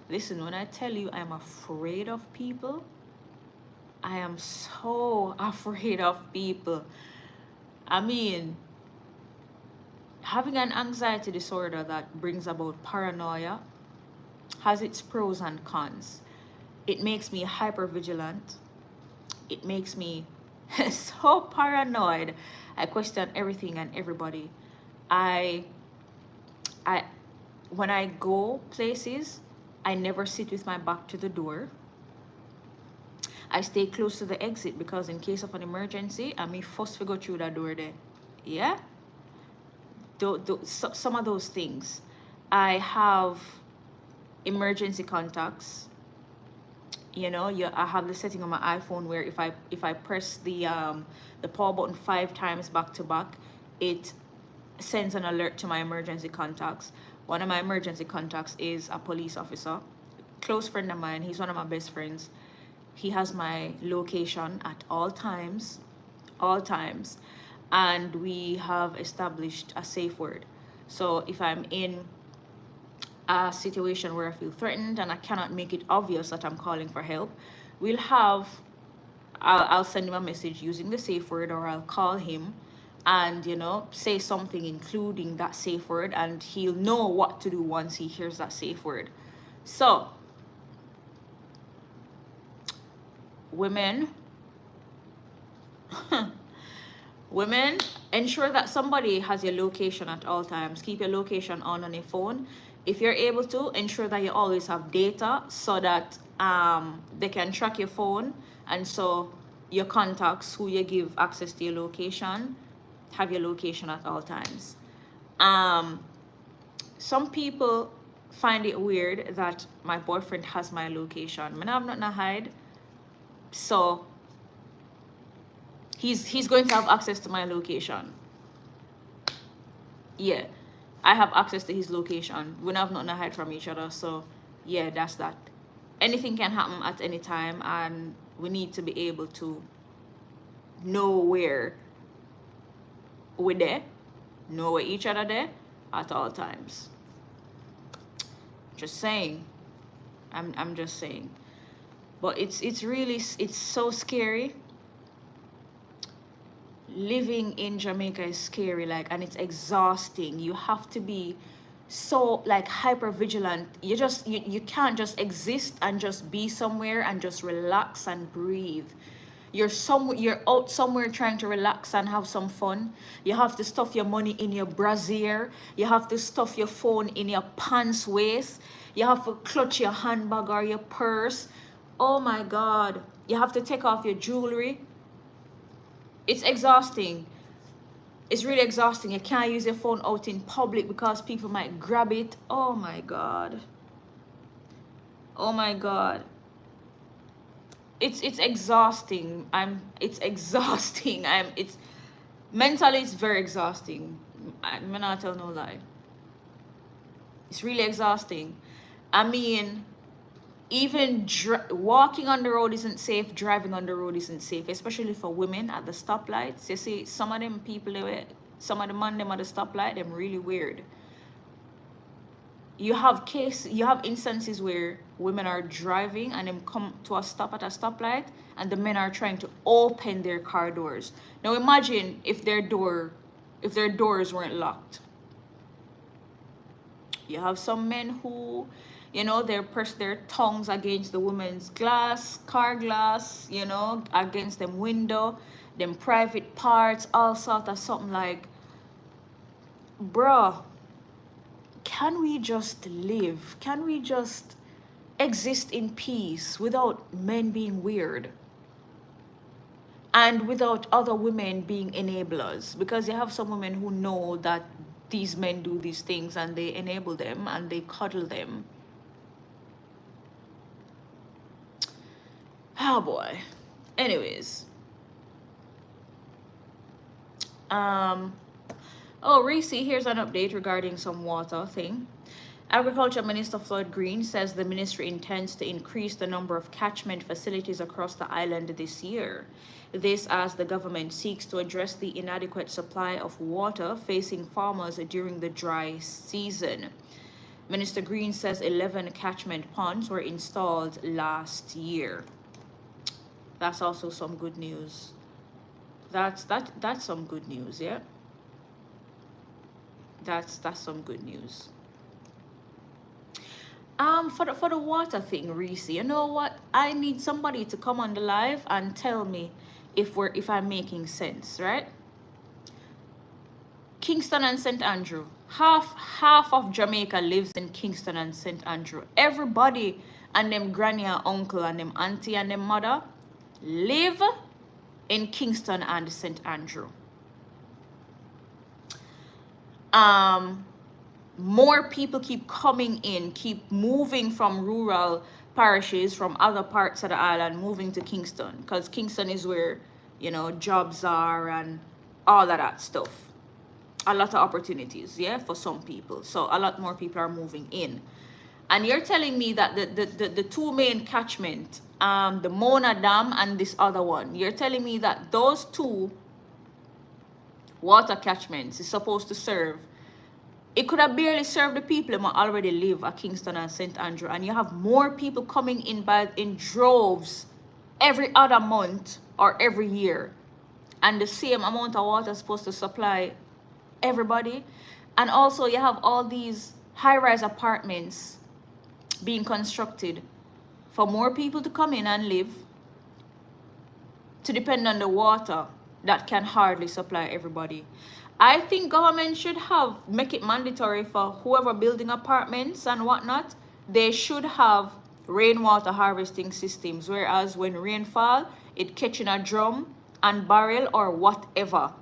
Speaker 1: Listen, when I tell you I'm afraid of people, I am so afraid of people. I mean, having an anxiety disorder that brings about paranoia has its pros and cons. It makes me hyper vigilant. It makes me so paranoid. I question everything and everybody. When I go places, I never sit with my back to the door. I stay close to the exit because in case of an emergency, I may first go through that door there. Yeah? Some of those things. I have emergency contacts. You know, I have the setting on my iPhone where if I press the power button 5 times back to back, it sends an alert to my emergency contacts. One of my emergency contacts is a police officer, close friend of mine. He's one of my best friends. He has my location at all times, and we have established a safe word. So if I'm in a situation where I feel threatened and I cannot make it obvious that I'm calling for help, I'll send him a message using the safe word, or I'll call him and, you know, say something including that safe word, and he'll know what to do once he hears that safe word. So, women, women, ensure that somebody has your location at all times. Keep your location on your phone. If you're able to, ensure that you always have data so that they can track your phone, and so your contacts who you give access to your location have your location at all times. Some people find it weird that my boyfriend has my location. I have nothing to hide, so he's going to have access to my location. Yeah, I have access to his location. We don't have nothing to hide from each other, so yeah, that's that. Anything can happen at any time, and we need to be able to know where we're there, know where each other there at all times. Just saying. I'm just saying. But it's really, it's so scary. Living in Jamaica is scary, like, and it's exhausting. You have to be so like hyper vigilant. You can't just exist and just be somewhere and just relax and breathe. You're out somewhere trying to relax and have some fun. You have to stuff your money in your brassiere. You have to stuff your phone in your pants waist. You have to clutch your handbag or your purse. Oh my God. You have to take off your jewelry. It's exhausting. It's really exhausting. You can't use your phone out in public because people might grab it. Oh my God. Oh my God. It's exhausting. It's exhausting. It's mentally, it's very exhausting. I'm not tell no lie. It's really exhausting. I mean, even walking on the road isn't safe. Driving on the road isn't safe, especially for women at the stoplights. You see, some of them people, some of the man them at the stoplight, them really weird. You have instances where women are driving and them come to a stop at a stoplight, and the men are trying to open their car doors. Now imagine if their doors weren't locked. You have some men who, you know, they press their tongues against the woman's car glass, you know, against them window, them private parts, all sort of something like, bruh, can we just live? Can we just exist in peace without men being weird? And without other women being enablers? Because you have some women who know that these men do these things and they enable them and they cuddle them. Oh boy. Anyways. Oh, Reese, here's an update regarding some water thing. Agriculture Minister Floyd Green says the ministry intends to increase the number of catchment facilities across the island this year. This as the government seeks to address the inadequate supply of water facing farmers during the dry season. Minister Green says 11 catchment ponds were installed last year. That's also some good news. That's some good news, yeah. That's some good news. For the water thing, Reese, you know what? I need somebody to come on the live and tell me if I'm making sense, right? Kingston and St. Andrew. Half of Jamaica lives in Kingston and St. Andrew. Everybody and them granny and uncle and them auntie and them mother live in Kingston and St. Andrew. More people keep coming in, keep moving from rural parishes, from other parts of the island, moving to Kingston, because Kingston is where, you know, jobs are and all of that stuff. A lot of opportunities, yeah, for some people. So a lot more people are moving in. And you're telling me that the two main catchment, the Mona Dam and this other one, you're telling me that those two water catchments is supposed to serve, it could have barely served the people who already live at Kingston and St. Andrew, and you have more people coming in in droves every other month or every year. and the same amount of water is supposed to supply everybody. And also you have all these high-rise apartments being constructed for more people to come in and live, to depend on the water that can hardly supply everybody. I think government should make it mandatory for whoever building apartments and whatnot. They should have rainwater harvesting systems, whereas when rain fall, it catch in a drum and barrel or whatever.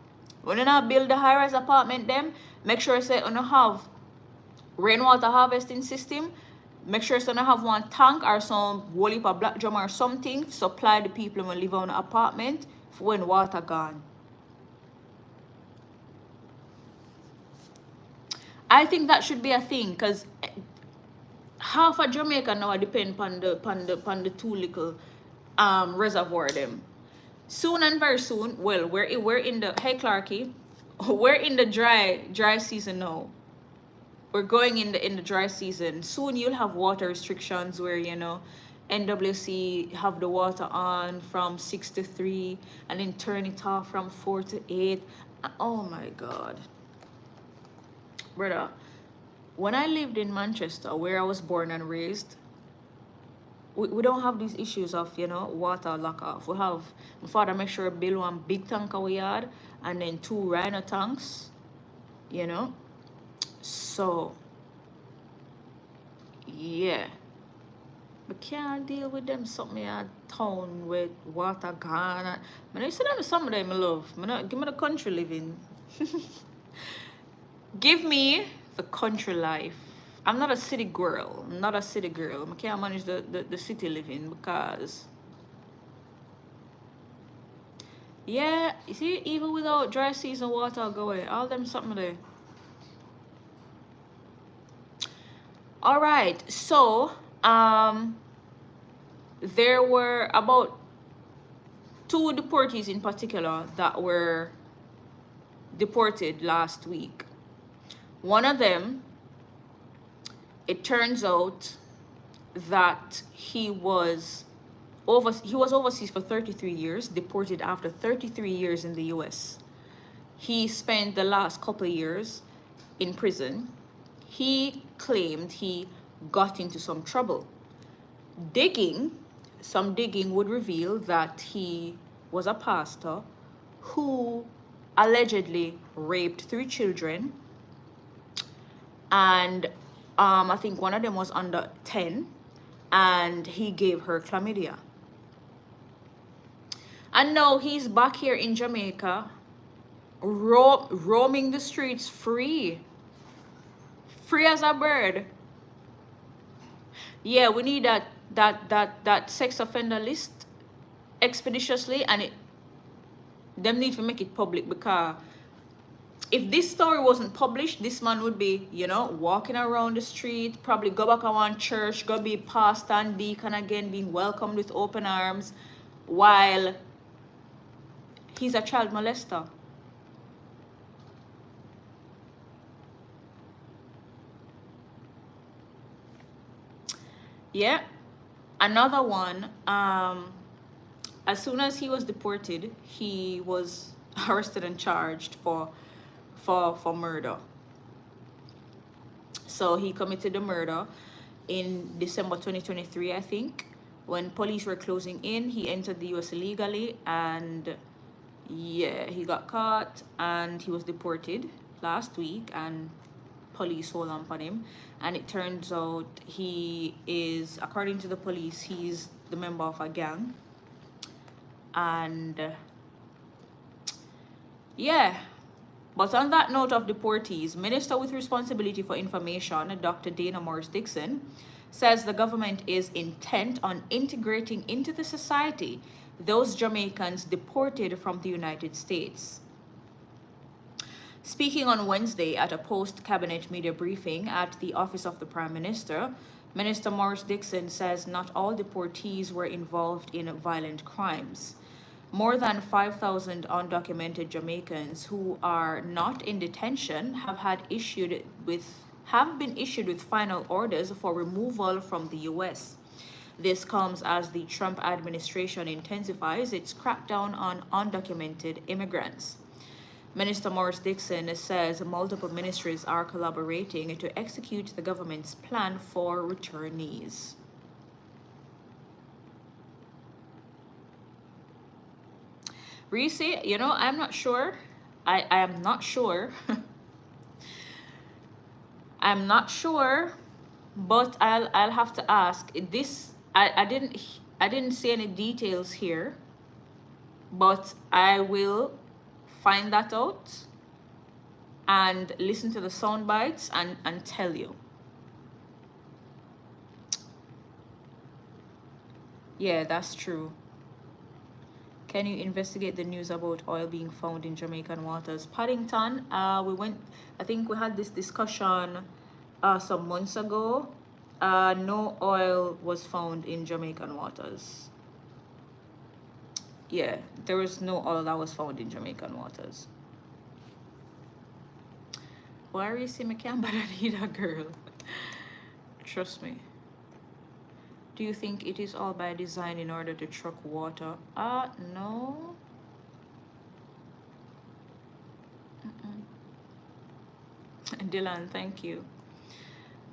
Speaker 1: When you not build a high-rise apartment, them make sure say you have rainwater harvesting system. Make sure you have one tank or some whole heap of black drum or something supply the people who live on the apartment for when water gone. I think that should be a thing, because half of Jamaica now depend on the two little reservoir them. Soon and very soon, well, we're in the, hey Clarky, we're in the dry season now. We're going in the dry season. Soon you'll have water restrictions where, you know, NWC have the water on from 6 to 3 and then turn it off from 4 to 8. Oh my God. Brother, when I lived in Manchester, where I was born and raised, we don't have these issues of, you know, water lock off. We have, my father make sure build one big tank we yard and then 2 rhino tanks, you know. So, yeah. But can't deal with them something in town with water gone. I used to them some of them I love. Give me the country living. Give me the country life. I'm not a city girl. I'm not a city girl. I can't manage the city living because, yeah, you see, even without dry season water I'll go away. All them something there. All right, so there were about 2 deportees in particular that were deported last week. One of them, it turns out that he was overseas for 33 years, deported after 33 years in the US. He spent the last couple of years in prison. He claimed he got into some trouble. Some digging would reveal that he was a pastor who allegedly raped 3 children, and I think one of them was under 10, and he gave her chlamydia. And now he's back here in Jamaica, roaming the streets free as a bird. Yeah, we need that sex offender list expeditiously, and them need to make it public, because if this story wasn't published, this man would be, you know, walking around the street, probably go back around church, go be pastor and deacon again, being welcomed with open arms, while he's a child molester. Yeah, another one, as soon as he was deported, he was arrested and charged for murder. So he committed the murder in December 2023, I think. When police were closing in, he entered the US illegally, and yeah, he got caught and he was deported last week, and police hold on him. And it turns out he is, according to the police, he's the member of a gang. And yeah. But on that note of deportees, Minister with Responsibility for Information, Dr. Dana Morris-Dixon, says the government is intent on integrating into the society those Jamaicans deported from the United States. Speaking on Wednesday at a post-cabinet media briefing at the Office of the Prime Minister, Minister Morris-Dixon says not all deportees were involved in violent crimes. More than 5,000 undocumented Jamaicans who are not in detention have been issued with final orders for removal from the US. This comes as the Trump administration intensifies its crackdown on undocumented immigrants. Minister Morris Dixon says multiple ministries are collaborating to execute the government's plan for returnees. Reese, I'm not sure. I am not sure. I'm not sure, but I'll have to ask. This I didn't see any details here, but I will find that out and listen to the sound bites and tell you. Yeah, that's true. Can you investigate the news about oil being found in Jamaican waters? Paddington, I think we had this discussion some months ago. No oil was found in Jamaican waters. Yeah, there was no oil that was found in Jamaican waters. Why are you saying I can't but I need a girl? Trust me. Do you think it is all by design in order to truck water? No. Dylan, thank you.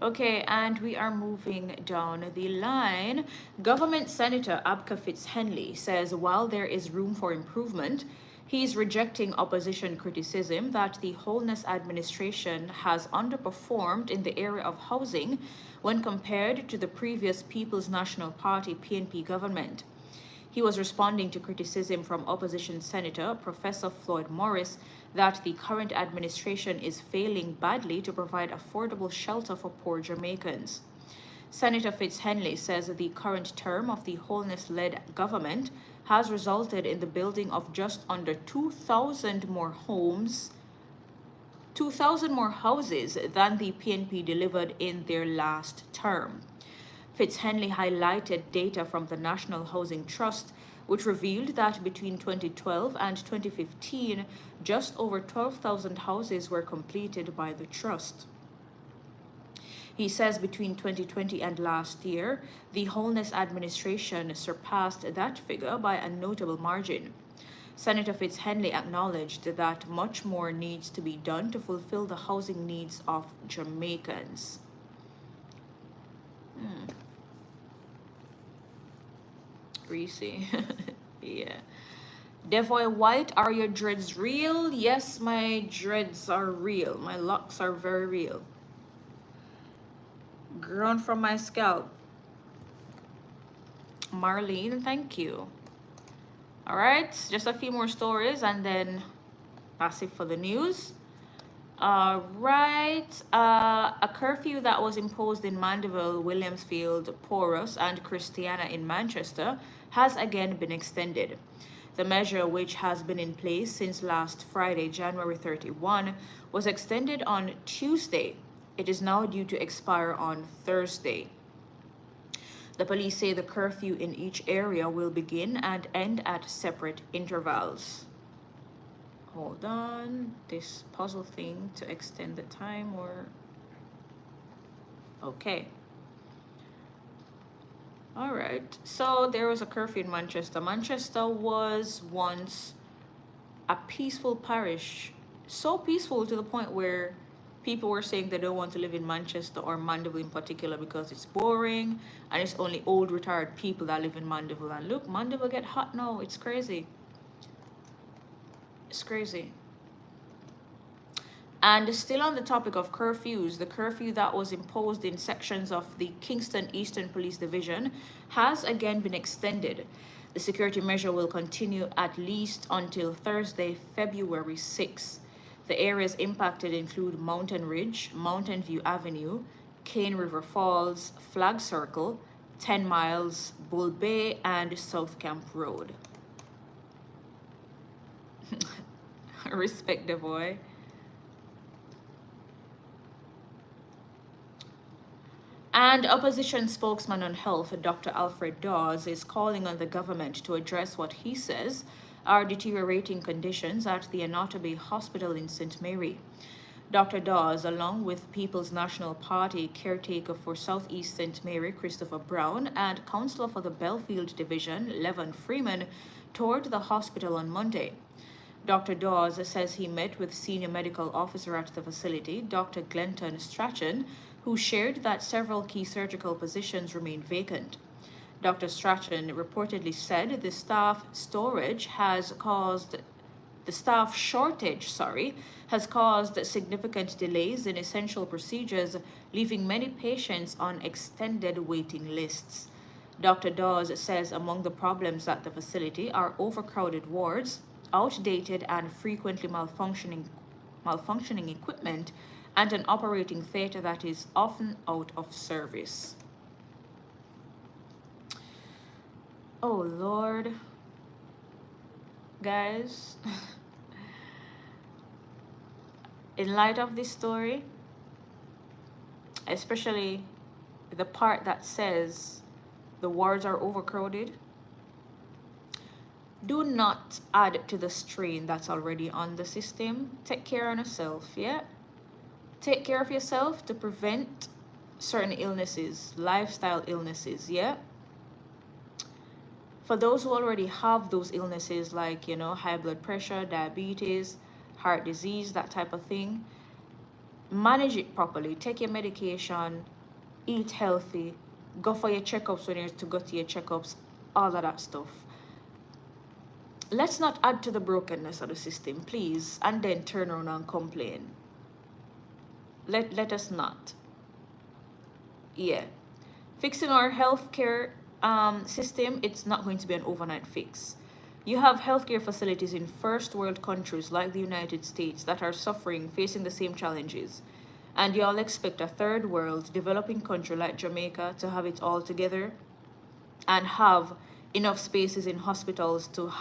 Speaker 1: Okay, and we are moving down the line. Government Senator Abka Fitz-Henley says while there is room for improvement, he's rejecting opposition criticism that the Holness administration has underperformed in the area of housing when compared to the previous People's National Party PNP government. He was responding to criticism from opposition Senator Professor Floyd Morris that the current administration is failing badly to provide affordable shelter for poor Jamaicans. Senator Fitz-Henley says that the current term of the Holness-led government has resulted in the building of just under 2,000 more homes, 2,000 more houses than the PNP delivered in their last term. Fitz-Henley highlighted data from the National Housing Trust, which revealed that between 2012 and 2015, just over 12,000 houses were completed by the trust. He says between 2020 and last year, the Holness administration surpassed that figure by a notable margin. Senator Fitz-Henley acknowledged that much more needs to be done to fulfill the housing needs of Jamaicans. Reese. Yeah. Devoy White, are your dreads real? Yes, my dreads are real. My locks are very real. Grown from my scalp. Marlene, thank you. All right, just a few more stories and then that's it for the news. All right, a curfew that was imposed in Mandeville, Williamsfield, Porus, and Christiana in Manchester has again been extended. The measure, which has been in place since last Friday, January 31, was extended on Tuesday. It is now due to expire on Thursday. The police say the curfew in each area will begin and end at separate intervals. Hold on, this puzzle thing to extend the time or... Okay. All right, so there was a curfew in Manchester. Manchester was once a peaceful parish, so peaceful to the point where people were saying they don't want to live in Manchester or Mandeville in particular because it's boring and it's only old retired people that live in Mandeville. And look, Mandeville get hot now. It's crazy. It's crazy. And still on the topic of curfews, the curfew that was imposed in sections of the Kingston Eastern Police Division has again been extended. The security measure will continue at least until Thursday, February 6th. The areas impacted include Mountain Ridge, Mountain View Avenue, Cane River Falls, Flag Circle, 10 Miles, Bull Bay, and South Camp Road. Respect the boy. And opposition spokesman on health, Dr. Alfred Dawes, is calling on the government to address what he says are deteriorating conditions at the Anatomy Hospital in St. Mary. Dr. Dawes, along with People's National Party caretaker for Southeast St. Mary, Christopher Brown, and councillor for the Belfield Division, Levon Freeman, toured the hospital on Monday. Dr. Dawes says he met with senior medical officer at the facility, Dr. Glenton Strachan, who shared that several key surgical positions remain vacant. Dr. Strachan reportedly said the staff shortage has caused significant delays in essential procedures, leaving many patients on extended waiting lists. Dr. Dawes says among the problems at the facility are overcrowded wards, outdated and frequently malfunctioning equipment, and an operating theater that is often out of service. Oh Lord, guys. In light of this story, especially the part that says the wards are overcrowded, do not add to the strain that's already on the system. Take care of yourself, yeah? Take care of yourself to prevent certain illnesses, lifestyle illnesses, yeah? For those who already have those illnesses like, high blood pressure, diabetes, heart disease, that type of thing, manage it properly. Take your medication, eat healthy, go for your checkups when you need to go to your checkups, all of that stuff. Let's not add to the brokenness of the system, please, and then turn around and complain. Let us not. Yeah. Fixing our healthcare system, it's not going to be an overnight fix. You have healthcare facilities in first world countries like the United States that are suffering, facing the same challenges. And y'all expect a third world developing country like Jamaica to have it all together and have enough spaces in hospitals to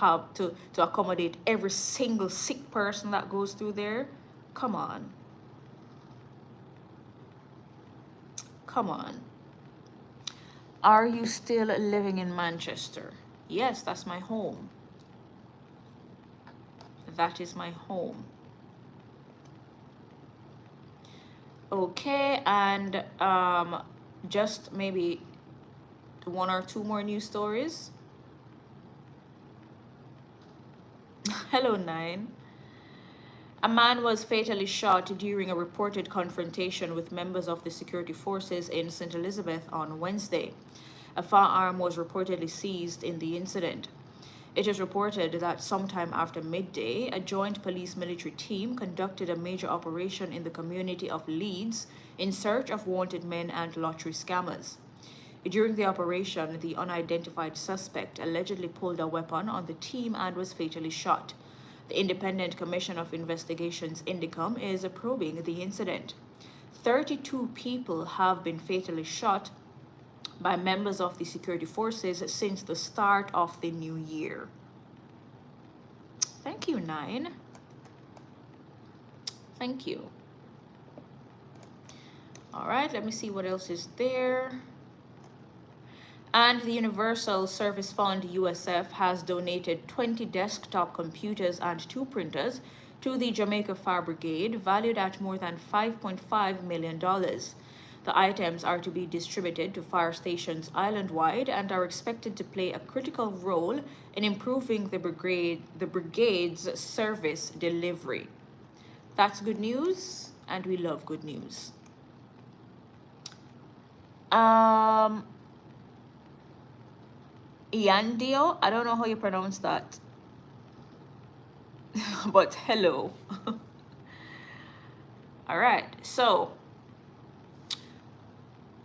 Speaker 1: accommodate every single sick person that goes through there? Come on. Come on. Are you still living in Manchester? Yes, that's my home. That is my home. Okay, and just maybe one or two more news stories. Hello, 9. A man was fatally shot during a reported confrontation with members of the security forces in St. Elizabeth on Wednesday. A firearm was reportedly seized in the incident. It is reported that sometime after midday, a joint police-military team conducted a major operation in the community of Leeds in search of wanted men and lottery scammers. During the operation, the unidentified suspect allegedly pulled a weapon on the team and was fatally shot. The Independent Commission of Investigations Indicom is probing the incident. 32 people have been fatally shot by members of the security forces since the start of the new year. Thank you, 9. Thank you. All right, let me see what else is there. And the Universal Service Fund, USF, has donated 20 desktop computers and 2 printers to the Jamaica Fire Brigade, valued at more than $5.5 million. The items are to be distributed to fire stations island-wide and are expected to play a critical role in improving the brigade's service delivery. That's good news, and we love good news. Yandio, I don't know how you pronounce that, but hello. All right, so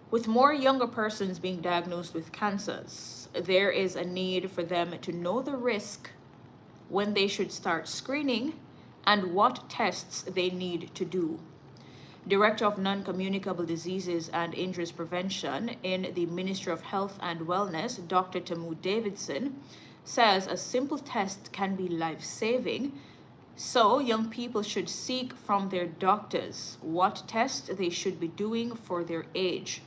Speaker 1: with more younger persons being diagnosed with cancers, there is a need for them to know the risk, when they should start screening, and what tests they need to do. Director of Non-Communicable Diseases and Injuries Prevention in the Ministry of Health and Wellness, Dr. Tamu Davidson, says a simple test can be life-saving, so young people should seek from their doctors what test they should be doing for their age.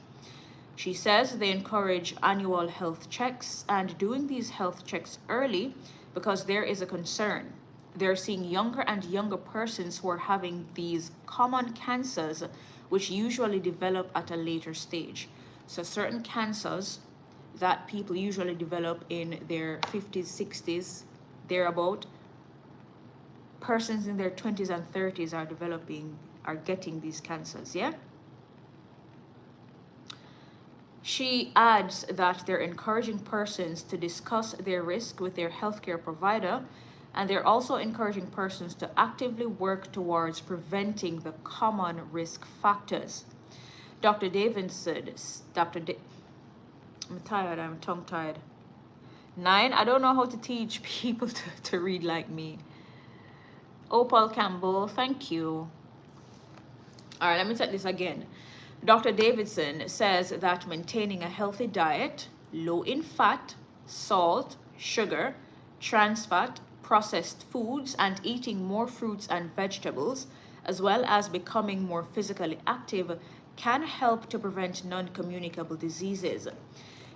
Speaker 1: She says they encourage annual health checks and doing these health checks early because there is a concern. they're seeing younger and younger persons who are having these common cancers, which usually develop at a later stage. So certain cancers that people usually develop in their 50s, 60s, thereabout, persons in their 20s and 30s are getting these cancers, yeah? She adds that they're encouraging persons to discuss their risk with their healthcare provider, and they're also encouraging persons to actively work towards preventing the common risk factors. Dr. Davidson, I'm tired, I'm tongue tied. 9, I don't know how to teach people to read like me. Opal Campbell, thank you. All right, let me take this again. Dr. Davidson says that maintaining a healthy diet, low in fat, salt, sugar, trans fat, processed foods, and eating more fruits and vegetables, as well as becoming more physically active, can help to prevent non-communicable diseases.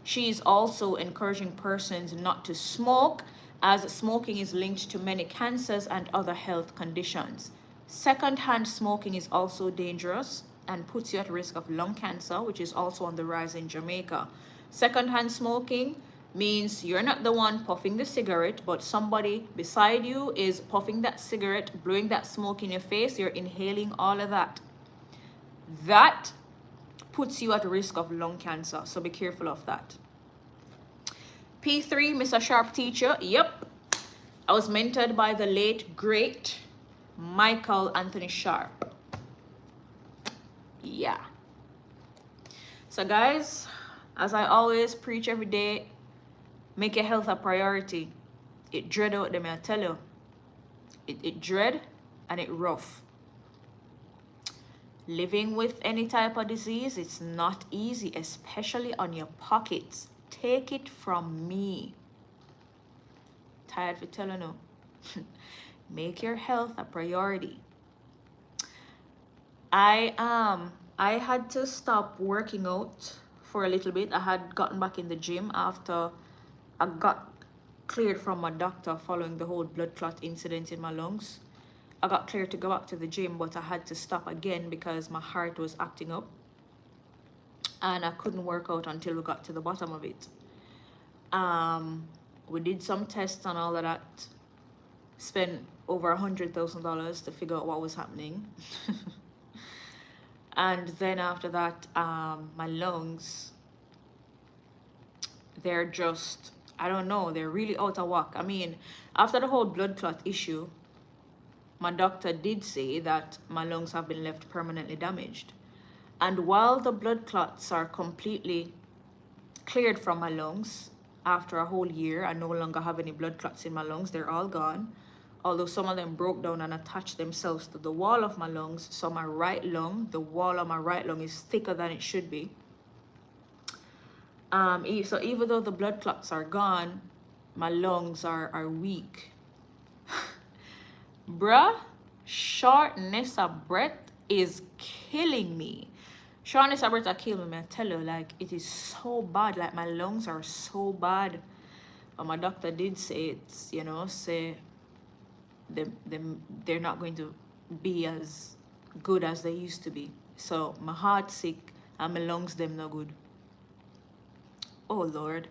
Speaker 1: She is also encouraging persons not to smoke, as smoking is linked to many cancers and other health conditions. Secondhand smoking is also dangerous and puts you at risk of lung cancer, which is also on the rise in Jamaica. Secondhand smoking means you're not the one puffing the cigarette, but somebody beside you is puffing that cigarette, blowing that smoke in your face, you're inhaling all of that. That puts you at risk of lung cancer, so be careful of that. P3, Mr. Sharp teacher, yep. I was mentored by the late, great Michael Anthony Sharp. Yeah. So guys, as I always preach every day, make your health a priority. It dread out them, I tell you. It dread and it rough. Living with any type of disease, it's not easy, especially on your pockets. Take it from me. Tired for telling you. Make your health a priority. I had to stop working out for a little bit. I had gotten back in the gym after I got cleared from my doctor following the whole blood clot incident in my lungs. I got cleared to go back to the gym, but I had to stop again because my heart was acting up and I couldn't work out until we got to the bottom of it. We did some tests and all of that, spent over $100,000 to figure out what was happening. And then after that, my lungs, they're just, I don't know, they're really out of whack. I mean, after the whole blood clot issue, my doctor did say that my lungs have been left permanently damaged. And while the blood clots are completely cleared from my lungs, after a whole year, I no longer have any blood clots in my lungs. They're all gone. Although some of them broke down and attached themselves to the wall of my lungs. So my right lung, the wall of my right lung is thicker than it should be. So even though the blood clots are gone, my lungs are weak. Bruh, shortness of breath is killing me. Shortness of breath are killing me, I tell you, like, it is so bad. Like, my lungs are so bad. But my doctor did say it's, you know, say they're not going to be as good as they used to be. So my heart sick and my lungs them no good. Oh Lord.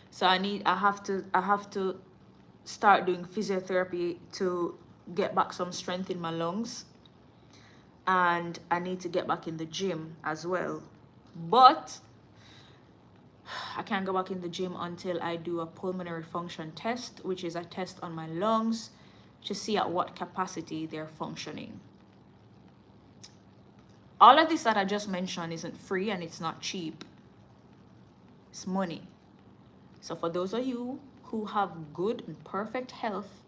Speaker 1: So I have to start doing physiotherapy to get back some strength in my lungs, and I need to get back in the gym as well. But I can't go back in the gym until I do a pulmonary function test, which is a test on my lungs to see at what capacity they're functioning. All of this that I just mentioned isn't free and it's not cheap. It's money. So for those of you who have good and perfect health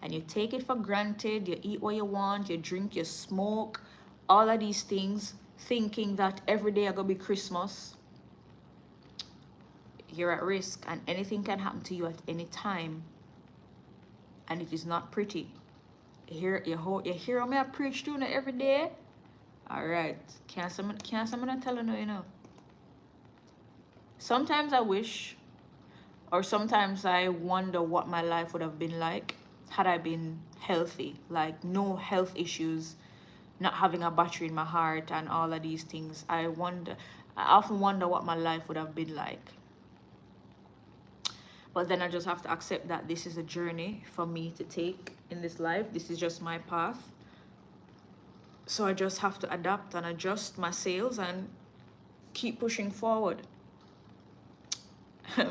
Speaker 1: and you take it for granted, you eat what you want, you drink, you smoke, all of these things, thinking that every day are gonna be Christmas, you're at risk and anything can happen to you at any time. And it is not pretty. You hear me I preach to you every day? Alright. Can't someone tell you, you know. Sometimes I wish, or sometimes I wonder what my life would have been like had I been healthy, like no health issues, not having a battery in my heart and all of these things. I often wonder what my life would have been like. But then I just have to accept that this is a journey for me to take in this life. This is just my path. So I just have to adapt and adjust my sails and keep pushing forward.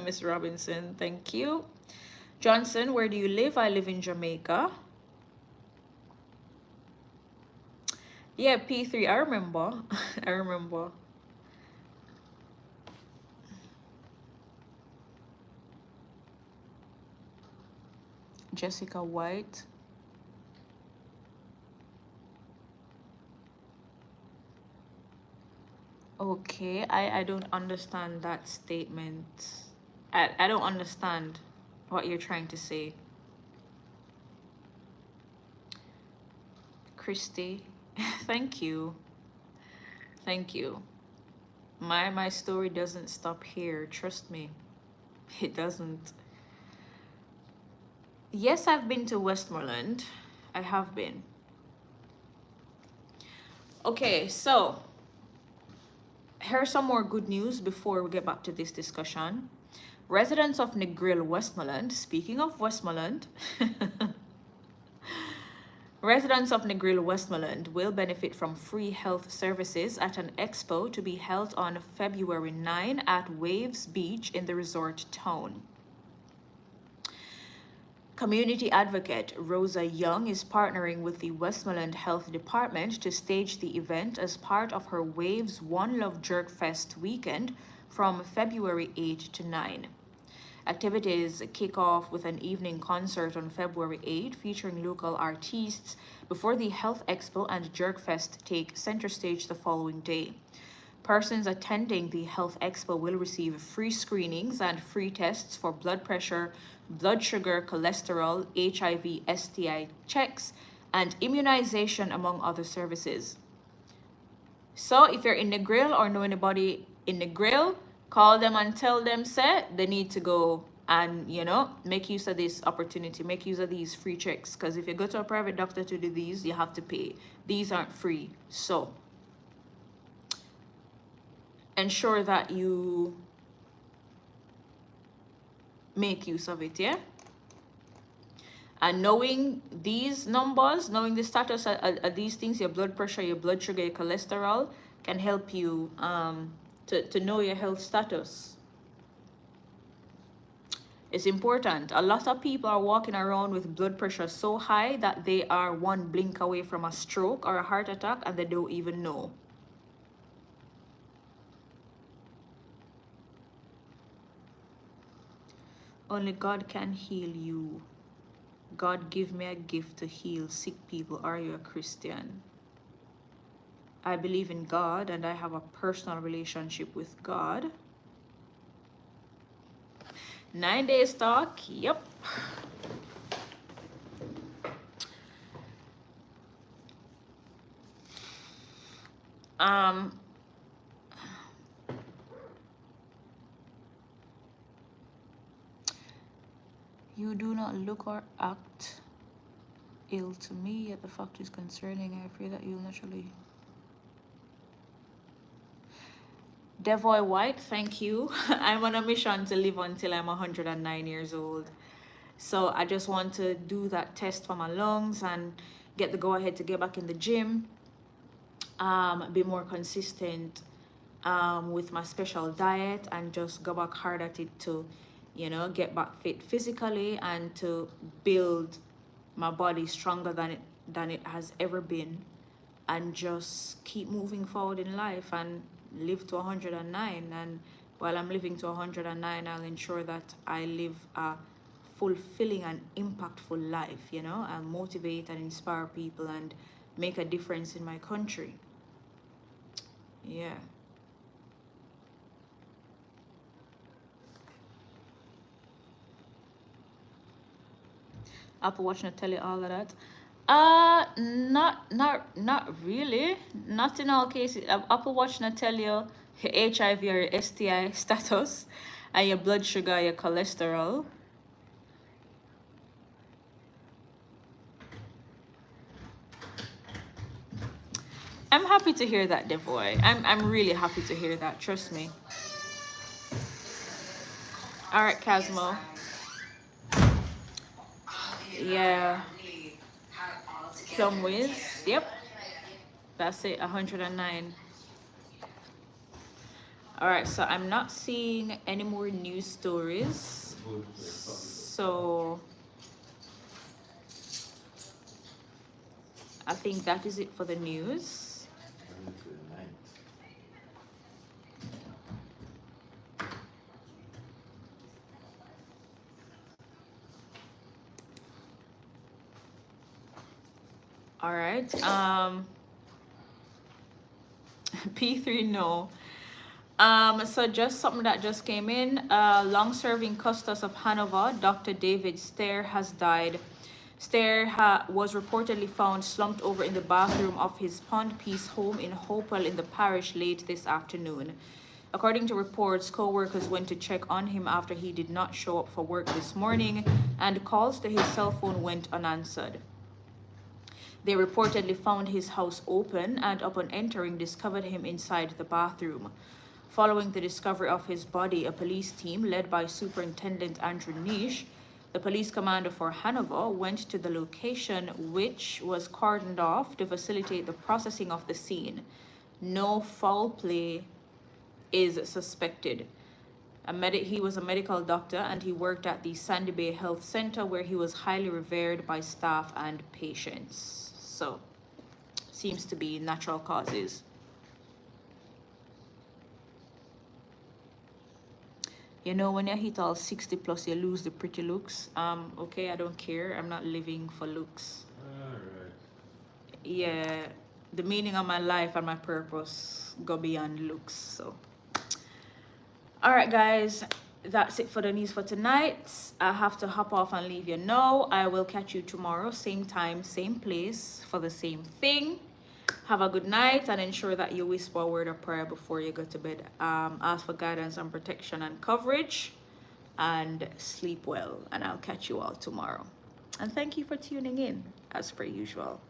Speaker 1: Miss Robinson, thank you. Johnson, where do you live? I live in Jamaica. Yeah, P3, I remember. I remember. Jessica White. Okay, I don't understand that statement. I don't understand what you're trying to say. Christy, thank you. Thank you. My story doesn't stop here, trust me. It doesn't. Yes, I've been to Westmoreland. I have been. Okay, so here's some more good news before we get back to this discussion. Residents of Negril, Westmoreland, speaking of Westmoreland, residents of Negril, Westmoreland will benefit from free health services at an expo to be held on February 9 at Waves Beach in the resort town. Community advocate Rosa Young is partnering with the Westmoreland Health Department to stage the event as part of her Waves One Love Jerk Fest weekend from February 8 to 9. Activities kick off with an evening concert on February 8 featuring local artists before the Health Expo and Jerk Fest take center stage the following day. Persons attending the Health Expo will receive free screenings and free tests for blood pressure, blood sugar, cholesterol, HIV, STI checks, and immunization, among other services. So if you're in the grill or know anybody in the grill, call them and tell them, say, they need to go and, make use of this opportunity, make use of these free checks. Because if you go to a private doctor to do these, you have to pay. These aren't free. So ensure that you make use of it, yeah? And knowing these numbers, knowing the status of these things, your blood pressure, your blood sugar, your cholesterol, can help you to know your health status. It's important. A lot of people are walking around with blood pressure so high that they are one blink away from a stroke or a heart attack and they don't even know. Only God can heal you. God, give me a gift to heal sick people. Are you a Christian? I believe in God and I have a personal relationship with God. 9 days talk. Yep. You do not look or act ill to me, yet the fact is concerning. I pray that you'll naturally. Devoy White, thank you. I'm on a mission to live until I'm 109 years old. So I just want to do that test for my lungs and get the go ahead to get back in the gym, be more consistent with my special diet, and just go back hard at it to, get back fit physically and to build my body stronger than it has ever been, and just keep moving forward in life and live to 109. And while I'm living to 109, I'll ensure that I live a fulfilling and impactful life, I'll motivate and inspire people and make a difference in my country. Yeah. Apple Watch not tell you all of that. Not really. Not in all cases. Apple Watch not tell you your HIV or your STI status and your blood sugar, your cholesterol. I'm happy to hear that, Devoy. I'm really happy to hear that. Trust me. All right, Casmo. Yeah. Plum Wiz. Yep. That's it. 109. All right. So I'm not seeing any more news stories. So I think that is it for the news. All right. P3 no. So just something that just came in. Long-serving Custos of Hanover, Dr. David Stair, has died. Stair was reportedly found slumped over in the bathroom of his Pond Peace home in Hopewell in the parish late this afternoon. According to reports, co-workers went to check on him after he did not show up for work this morning, and calls to his cell phone went unanswered. They reportedly found his house open and upon entering discovered him inside the bathroom. Following the discovery of his body, a police team led by Superintendent Andrew Nish, the police commander for Hanover, went to the location, which was cordoned off to facilitate the processing of the scene. No foul play is suspected. He was a medical doctor and he worked at the Sandy Bay Health Center, where he was highly revered by staff and patients. So, seems to be natural causes. You know, when you hit all 60 plus, you lose the pretty looks. Okay, I don't care. I'm not living for looks.
Speaker 2: Alright.
Speaker 1: Yeah, the meaning of my life and my purpose go beyond looks. So, all right, guys, that's it for the news for tonight. I have to hop off and leave you now. I will catch you tomorrow, same time, same place, for the same thing. Have a good night and ensure that you whisper a word of prayer before you go to bed. Ask for guidance and protection and coverage, and sleep well. And I'll catch you all tomorrow. And thank you for tuning in, as per usual.